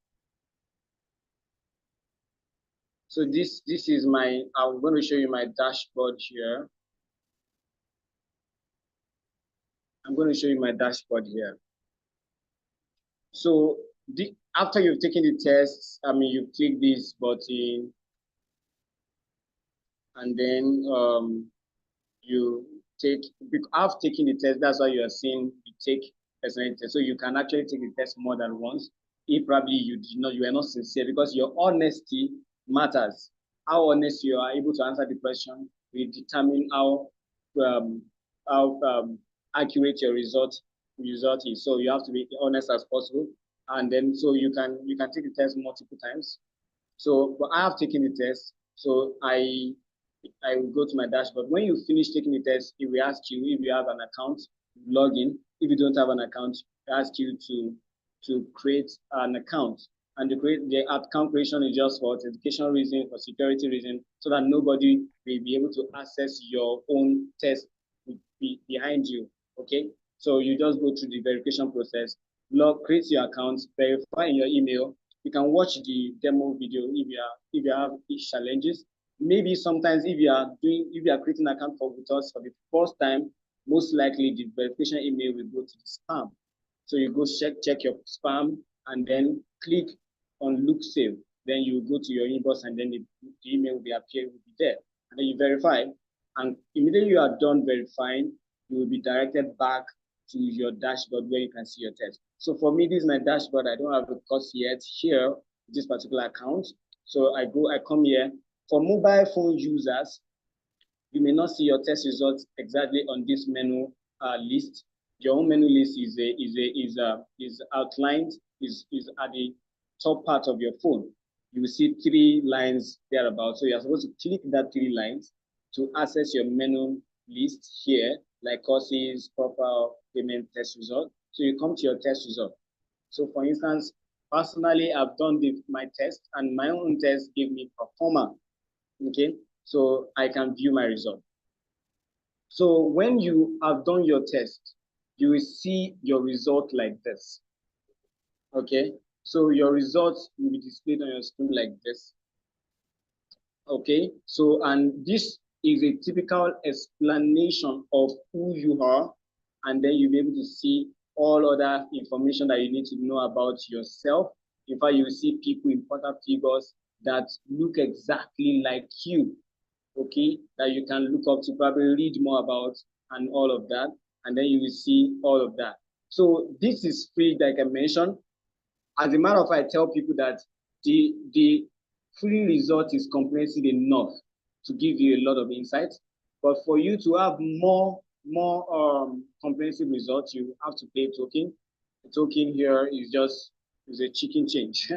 So this is I'm going to show you my dashboard here. I'm going to show you my dashboard here. So after you've taken the test, you click this button, and then you after taking the test, that's why you are seeing you take personality test. So you can actually take the test more than once if probably you were not sincere, because your honesty matters. How honest you are able to answer the question will determine how um, accurate your result is. So you have to be honest as possible, and then so you can take the test multiple times. So, but I have taken the test, so I will go to my dashboard. When you finish taking the test, it will ask you if you have an account, log in. If you don't have an account, it asks you to create an account. And the account creation is just for authentication reason, for security reason, so that nobody will be able to access your own test behind you. Okay, so you just go through the verification process, create your account, verify in your email. You can watch the demo video if you have challenges. Maybe sometimes if you are creating an account with us for the first time, most likely the verification email will go to the spam. So you go check your spam and then click on look save. Then you go to your inbox and then the email will be there. And then you verify. And immediately you are done verifying, you will be directed back to your dashboard where you can see your test. So for me, this is my dashboard. I don't have a course yet here, this particular account. So I come here. For mobile phone users, you may not see your test results exactly on this menu list. Your own menu list is outlined, is at the top part of your phone. You will see 3 lines thereabout. So you're supposed to click that 3 lines to access your menu list here, like courses, profile, payment, test result. So you come to your test result. So for instance, personally, I've done my test, and my own test gave me performer. Okay, so I can view my result. So when you have done your test, you will see your result like this. Okay, so your results will be displayed on your screen like this. Okay, so and this is a typical explanation of who you are, and then you'll be able to see all other information that you need to know about yourself. In fact, you will see people, important figures that look exactly like you, okay, that you can look up to, probably read more about, and all of that, and then you will see all of that. So this is free, like I mentioned. As a matter of fact, I tell people that the free result is comprehensive enough to give you a lot of insights. But for you to have more comprehensive results, you have to pay token. The token here is a chicken change.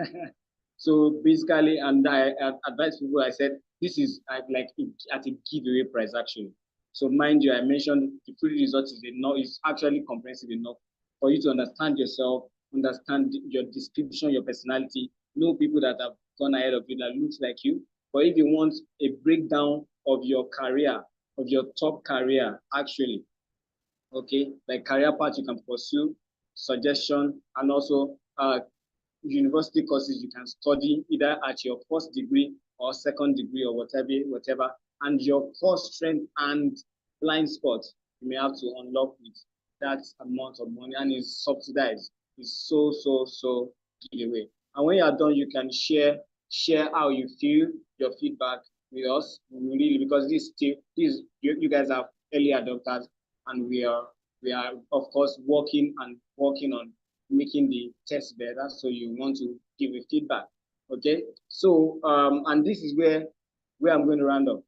So basically, and I advise people, I said, this is like at a giveaway price actually. So mind you, I mentioned the free result is actually comprehensive enough for you to understand yourself, understand your description, your personality, know people that have gone ahead of you that looks like you. But if you want a breakdown of your career, of your top career, actually, okay, like career path you can pursue, suggestion, and also university courses you can study either at your first degree or second degree or whatever, and your core strength and blind spots you may have to unlock with that amount of money, and it's subsidized. It's so giveaway. And when you are done, you can share how you feel, your feedback with us, really, because you guys are early adopters, and we are of course working on making the test better. So you want to give a feedback. Okay. So and this is where I'm going to round up.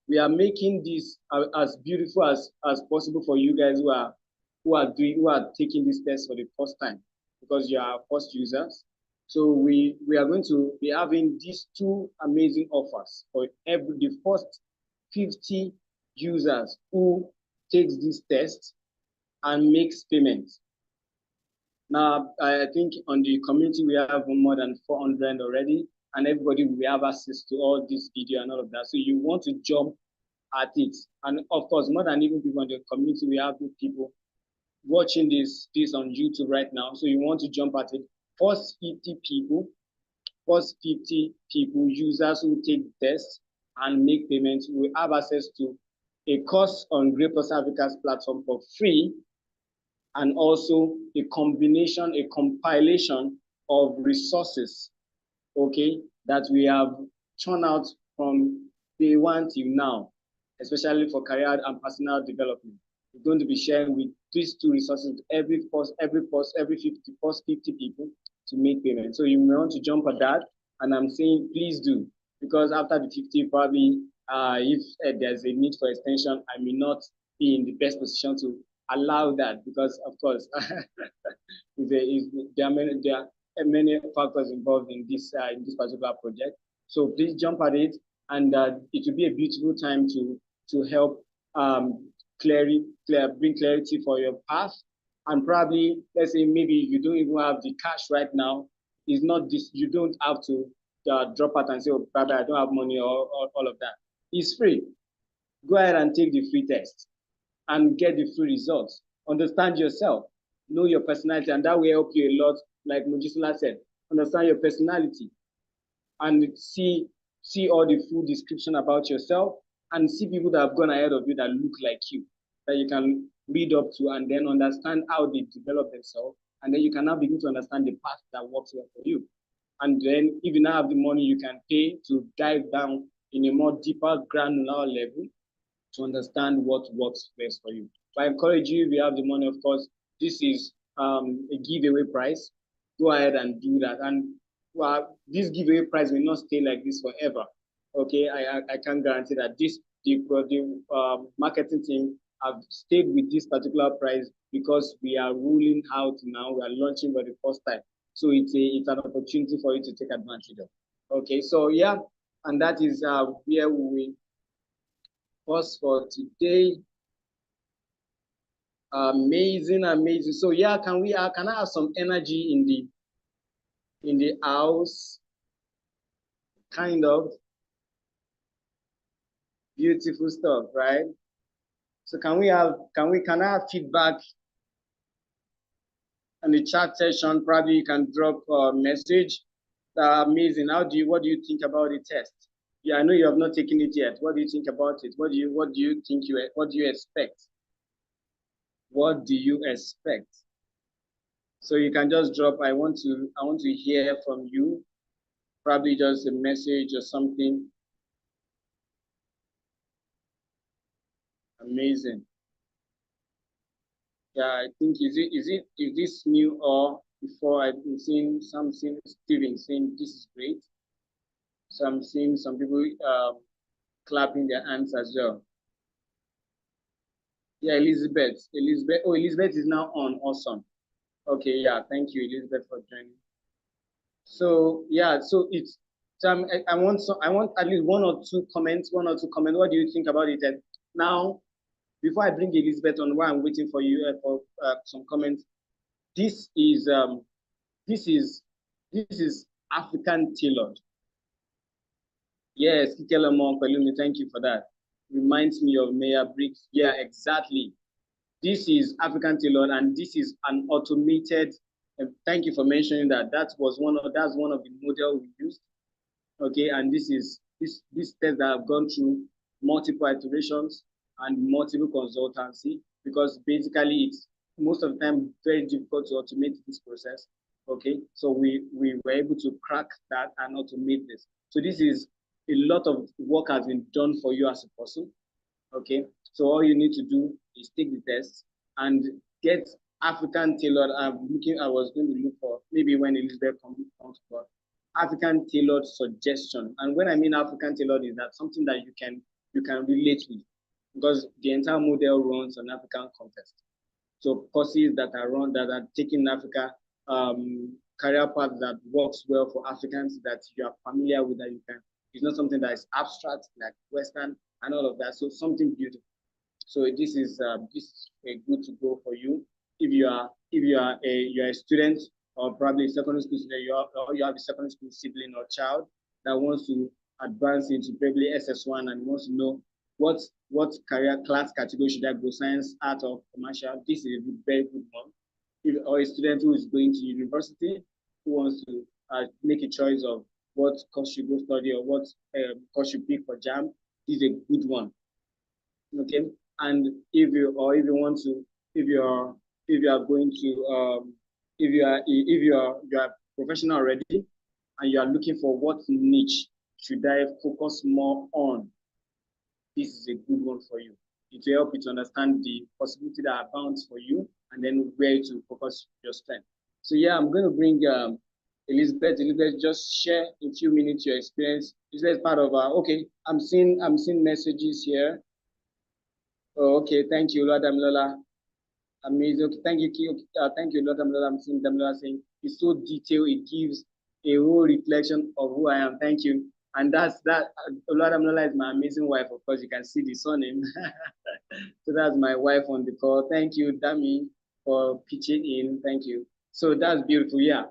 We are making this as beautiful as possible for you guys who are taking this test for the first time, because you are first users. So we are going to be having these 2 amazing offers for the first 50 users who takes this test and makes payments. Now, I think on the community, we have more than 400 already, and everybody will have access to all this video and all of that. So you want to jump at it. And of course, more than even people in the community, we have people watching this on YouTube right now. So you want to jump at it. First 50 people, users who take the test and make payments, will have access to a course on Great Plus Africa's platform for free, and also a compilation of resources, okay, that we have churned out from day 1 till now, especially for career and personal development. We're going to be sharing with these 2 resources every 50 people to make payment. So you may want to jump at that, and I'm saying please do, because after the 50, probably if there's a need for extension, I may not be in the best position to allow that, because of course there are many factors involved in this particular project. So please jump at it, and it will be a beautiful time to help bring clarity for your path. And probably, let's say maybe you don't even have the cash right now. It's not this, you don't have to drop out and say, oh, probably I don't have money, or all of that. It's free. Go ahead and take the free test and get the free results. Understand yourself, know your personality, and that will help you a lot. Like Mojisola said, understand your personality, and see all the full description about yourself, and see people that have gone ahead of you that look like you, that you can read up to, and then understand how they develop themselves, and then you can now begin to understand the path that works well for you. And then if you now have the money, you can pay to dive down in a more deeper, granular level to understand what works best for you. So I encourage you, if you have the money, of course, this is a giveaway price. Go ahead and do that. And this giveaway price will not stay like this forever. Okay, I can guarantee that the marketing team I've stayed with this particular price because we are ruling out now. We are launching for the first time. So it's an opportunity for you to take advantage of. Okay, so yeah, and that is where we pause for today. Amazing, amazing. So yeah, can I have some energy in the house? Kind of beautiful stuff, right? So can I have feedback in the chat session? Probably you can drop a message. Amazing. What do you think about the test? Yeah, I know you have not taken it yet. What do you think about it? What do you think what do you expect? What do you expect? So you can just drop, I want to hear from you. Probably just a message or something. Amazing. Yeah, I think is this new, or before I've been seeing Steven saying this is great. So I'm seeing some people clapping their hands as well. Yeah, Elizabeth. Oh, Elizabeth is now on. Awesome. Okay, yeah, thank you, Elizabeth, for joining. So yeah, so it's I want at least one or two comments. What do you think about it? And now, before I bring Elizabeth on, while I'm waiting for you for some comments, this is this is this is African tailored. Yes, Kikelemon Pelumi, thank you for that. Reminds me of Mayor Briggs. Yeah, exactly. This is African tailored, and this is an automated. Thank you for mentioning that. That's one of the model we used. Okay, and this test that have gone through multiple iterations and multiple consultancy, because basically it's most of the time very difficult to automate this process. Okay, so we were able to crack that and automate this. So this is a lot of work has been done for you as a person. Okay, so all you need to do is take the test and get African tailored. I was going to look for maybe when Elizabeth comes for African tailored suggestion. And when I mean African tailored, is that something that you can relate with, because the entire model runs on African context. So courses that are taken in Africa, career path that works well for Africans that you are familiar with, that you can. It's not something that is abstract like Western and all of that. So something beautiful. So this is a good to go for you if you are a student, or probably a secondary school student, or you have a secondary school sibling or child that wants to advance into probably SS1 and wants to know what career class category should I go, science, art, or commercial. This is a very good one. Or a student who is going to university, who wants to make a choice of what course you go study or what course you pick for JAM, is a good one. Okay, and if you want to, if you are going to you are professional already and you are looking for what niche should I focus more on, this is a good one for you. It will help you to understand the possibility that abounds for you, and then where to focus your strength. So yeah, I'm going to bring Elizabeth. Elizabeth, just share in a few minutes your experience. Elizabeth, part of okay, I'm seeing messages here. Oh, okay, thank you, Lord Amlola. Amazing. Okay, thank you, Lord Amlola. I'm seeing Damlola saying it's so detailed. It gives a whole reflection of who I am. Thank you. And that's that. Lord Amlola is my amazing wife. Of course, you can see the surname. So that's my wife on the call. Thank you, Dami, for pitching in. Thank you. So that's beautiful. Yeah,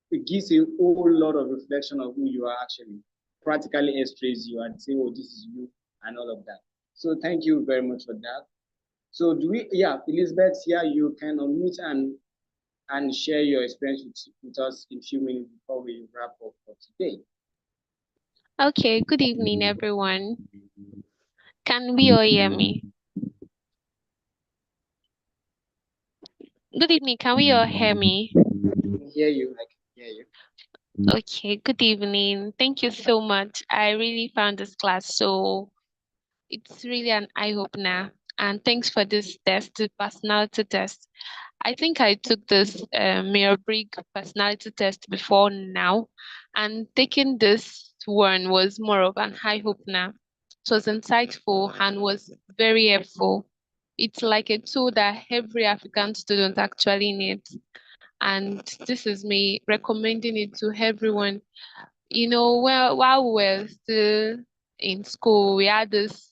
it gives a whole lot of reflection of who you are actually. Practically x-rays you and say, oh, this is you, and all of that. So thank you very much for that. So Elizabeth, here you can unmute and share your experience with us in a few minutes before we wrap up for today. Okay, good evening, everyone. Can we all hear me? Good evening, can we all hear me? I can hear you. Okay, good evening. Thank you so much. I really found this class it's really an eye-opener. And thanks for this test, the personality test. I think I took this Myers-Briggs personality test before now, and taking this one was more of an eye-opener. It was insightful and was very helpful. It's like a tool that every African student actually needs. And this is me recommending it to everyone. Well, while we were still in school, we had this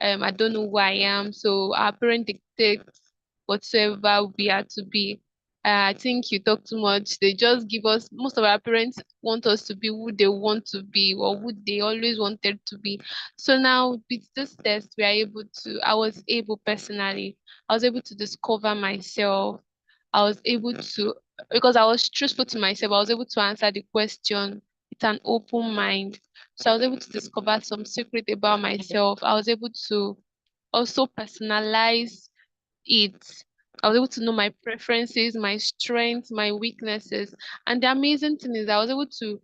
I don't know who I am, so our parent dictates whatsoever we are to be. I think you talk too much. They just give us, most of our parents want us to be who they want to be or who they always wanted to be. So now with this test, I was able personally, I was able to discover myself. I was able to, because I was truthful to myself, I was able to answer the question with an open mind. So I was able to discover some secret about myself. I was able to also personalize it. I was able to know my preferences, my strengths, my weaknesses. And the amazing thing is I was able to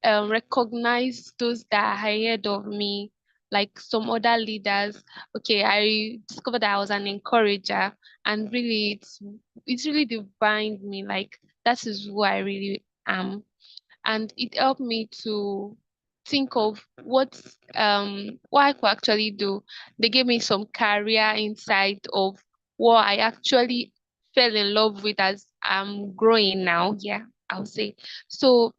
recognize those that are ahead of me, like some other leaders. Okay, I discovered that I was an encourager, and really, it's really defined me. Like that is who I really am, and it helped me to think of what I could actually do. They gave me some career insight of what I actually fell in love with as I'm growing now. Yeah, I'll say. So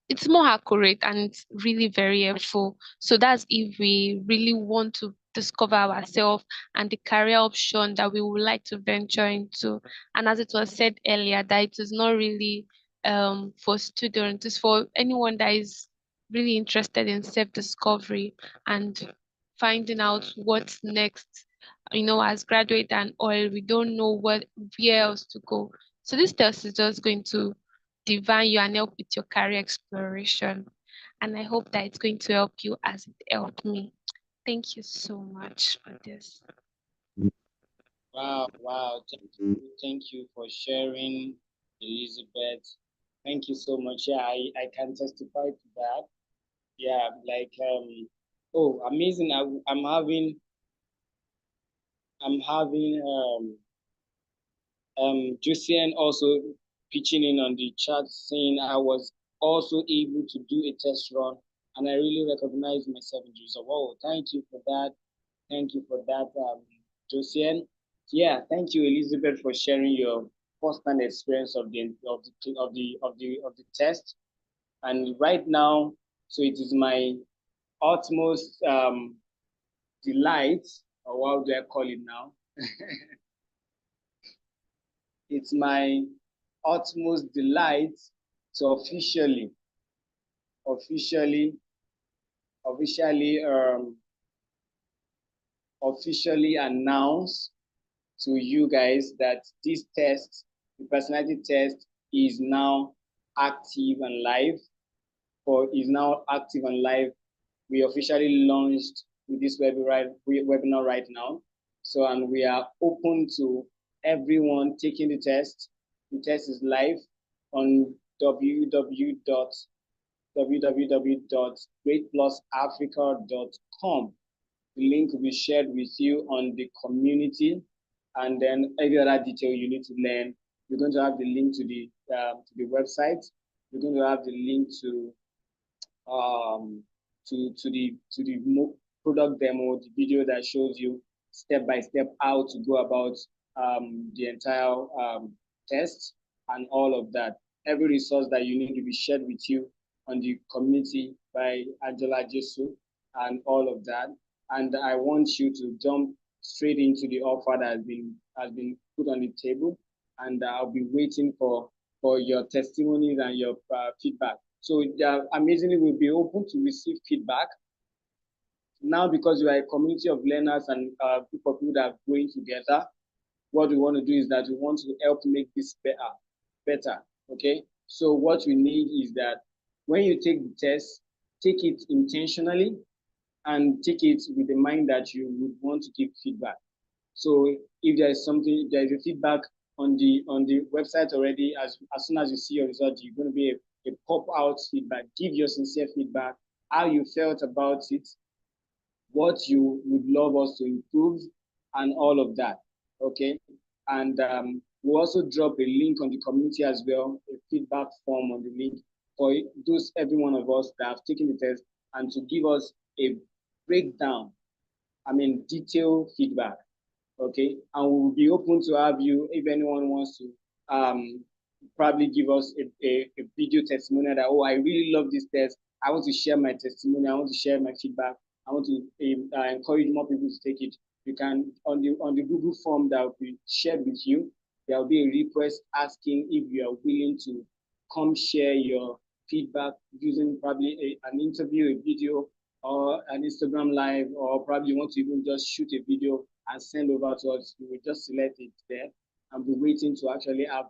it's more accurate and it's really very helpful. So that's if we really want to discover ourselves and the career option that we would like to venture into. And as it was said earlier, that it is not really for students, it's for anyone that is really interested in self-discovery and finding out what's next. As graduate and all, we don't know where else to go. So this test is just going to divine you and help with your career exploration. And I hope that it's going to help you as it helped me. Thank you so much for this. Wow, wow. Thank you for sharing, Elizabeth. Thank you so much. Yeah, I can testify to that. Yeah, like oh, amazing. I'm having Jusian also pitching in on the chat saying I was also able to do a test run and I really recognize myself in the result. Wow, thank you for that. Thank you for that, Josiane. Yeah, thank you, Elizabeth, for sharing your first-hand experience of the test. And right now, so it is my utmost delight, or what do I call it now? It's my utmost delight to officially, officially, officially announce to you guys that this test, the personality test, is now active and live. Is now active and live. We officially launched with this webinar right now. So, and we are open to everyone taking the test. The test is live on www.greatplusafrica.com. The link will be shared with you on the community, and then every other detail you need to learn. We're going to have the link to the website. We're going to have the link um, to the product demo, the video that shows you step by step how to go about the entire test and all of that. Every resource that you need to be shared with you on the community by Angela Jesu and all of that. And I want you to jump straight into the offer that has been put on the table, and I'll be waiting for your testimonies and your feedback. So amazingly, we'll be open to receive feedback. Now, because we are a community of learners and a group of people that are growing together, what we want to do is that we want to help make this better. Okay. So what we need is that when you take the test, take it intentionally and take it with the mind that you would want to give feedback. So if there is something, if there is a feedback on the website already, as soon as you see your result, you're going to be a pop out feedback. Give your sincere feedback, how you felt about it, what you would love us to improve, and all of that. Okay. And we'll also drop a link on the community as well, a feedback form on the link for every one of us that have taken the test and to give us a breakdown detailed feedback. Okay, and we'll be open to have you if anyone wants to probably give us a video testimonial that, oh, I really love this test. I want to share my testimony. I want to share my feedback. I want to encourage more people to take it. You can on the Google form that will be shared with you. There will be a request asking if you are willing to come share your feedback using probably an interview, a video, or an Instagram live, or probably you want to even just shoot a video and send over to us. We will just select it there and be waiting to actually have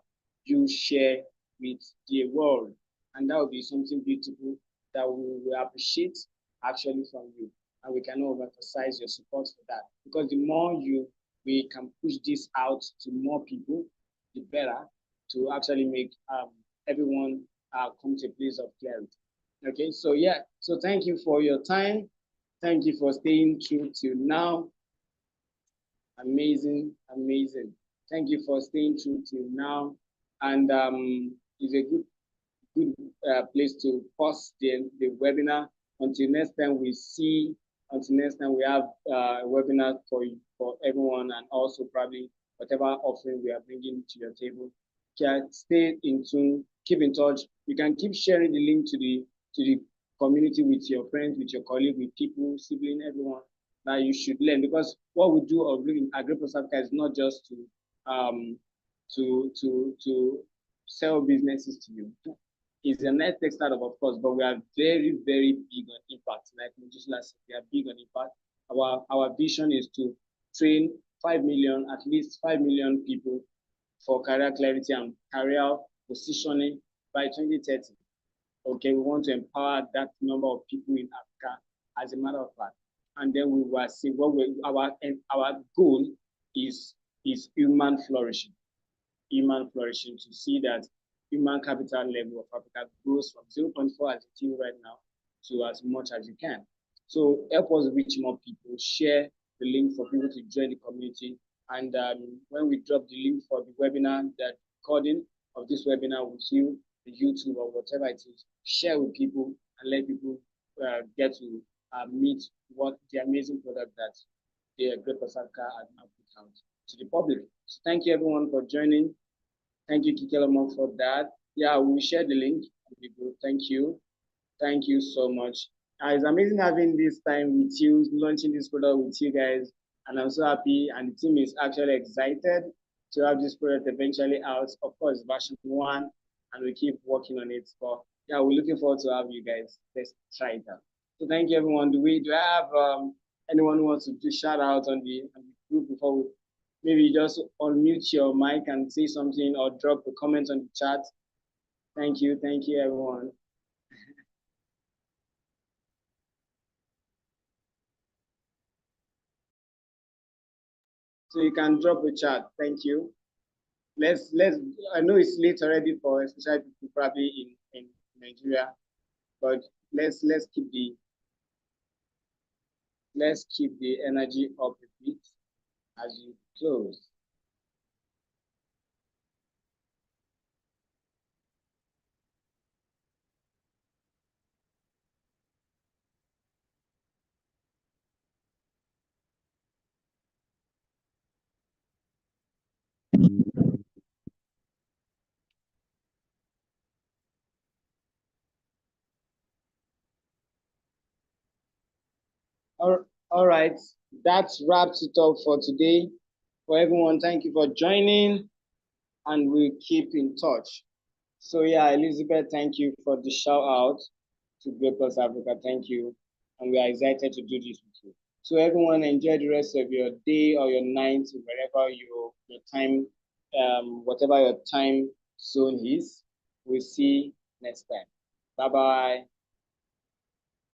you share with the world. And that will be something beautiful that we will appreciate actually from you. And we can overemphasize your support for that. Because the more we can push this out to more people, the better to actually make everyone come to a place of clarity. Okay, so yeah, so thank you for your time. Thank you for staying true till now. Amazing, amazing. Thank you for staying true till now. And it's a good place to pause the webinar. Until next time until next time we have a webinar for everyone, and also probably whatever offering we are bringing to your table. Stay in tune, keep in touch. You can keep sharing the link to the community with your friends, with your colleagues, with people, sibling, everyone that you should learn. Because what we do in Agripos Africa is not just to sell businesses to you. It's a net tech startup, of course, but we are very, very big on impact. Like Mojisola said, we are big on impact. Our vision is to train 5 million, at least 5 million people for career clarity and career positioning by 2030. Okay, we want to empower that number of people in Africa, as a matter of fact. And then we will see our goal is human flourishing. Human flourishing, to see that human capital level of Africa grows from 0.4 as it is right now to as much as you can. So help us reach more people, share the link for people to join the community. And when we drop the link for the webinar, that recording of this webinar with you, the YouTube or whatever it is, share with people and let people get to meet what the amazing product that the Great Africa has now put out to the public. So thank you everyone for joining. Thank you, Kikelamo, for that. Yeah, we will share the link with the group. Thank you. Thank you so much. It's amazing having this time with you, launching this product with you guys. And I'm so happy, and the team is actually excited to have this product eventually out. Of course, version 1, and we keep working on it. But yeah, we're looking forward to have you guys. Let's try it out. So thank you, everyone. Do I have anyone who wants to do shout out on the group before we maybe just unmute your mic and say something or drop a comment on the chat? Thank you, everyone. So you can drop a chat. Thank you. Let's. I know it's late already for especially people probably in Nigeria, but let's keep the energy up a bit as you close. All right, that wraps it up for today. For everyone, thank you for joining, and we'll keep in touch. So yeah, Elizabeth, thank you for the shout out to Great Plus Africa. Thank you, and we are excited to do this with you. So everyone, enjoy the rest of your day or your night, wherever your time, whatever your time zone is. We'll see next time. Bye bye.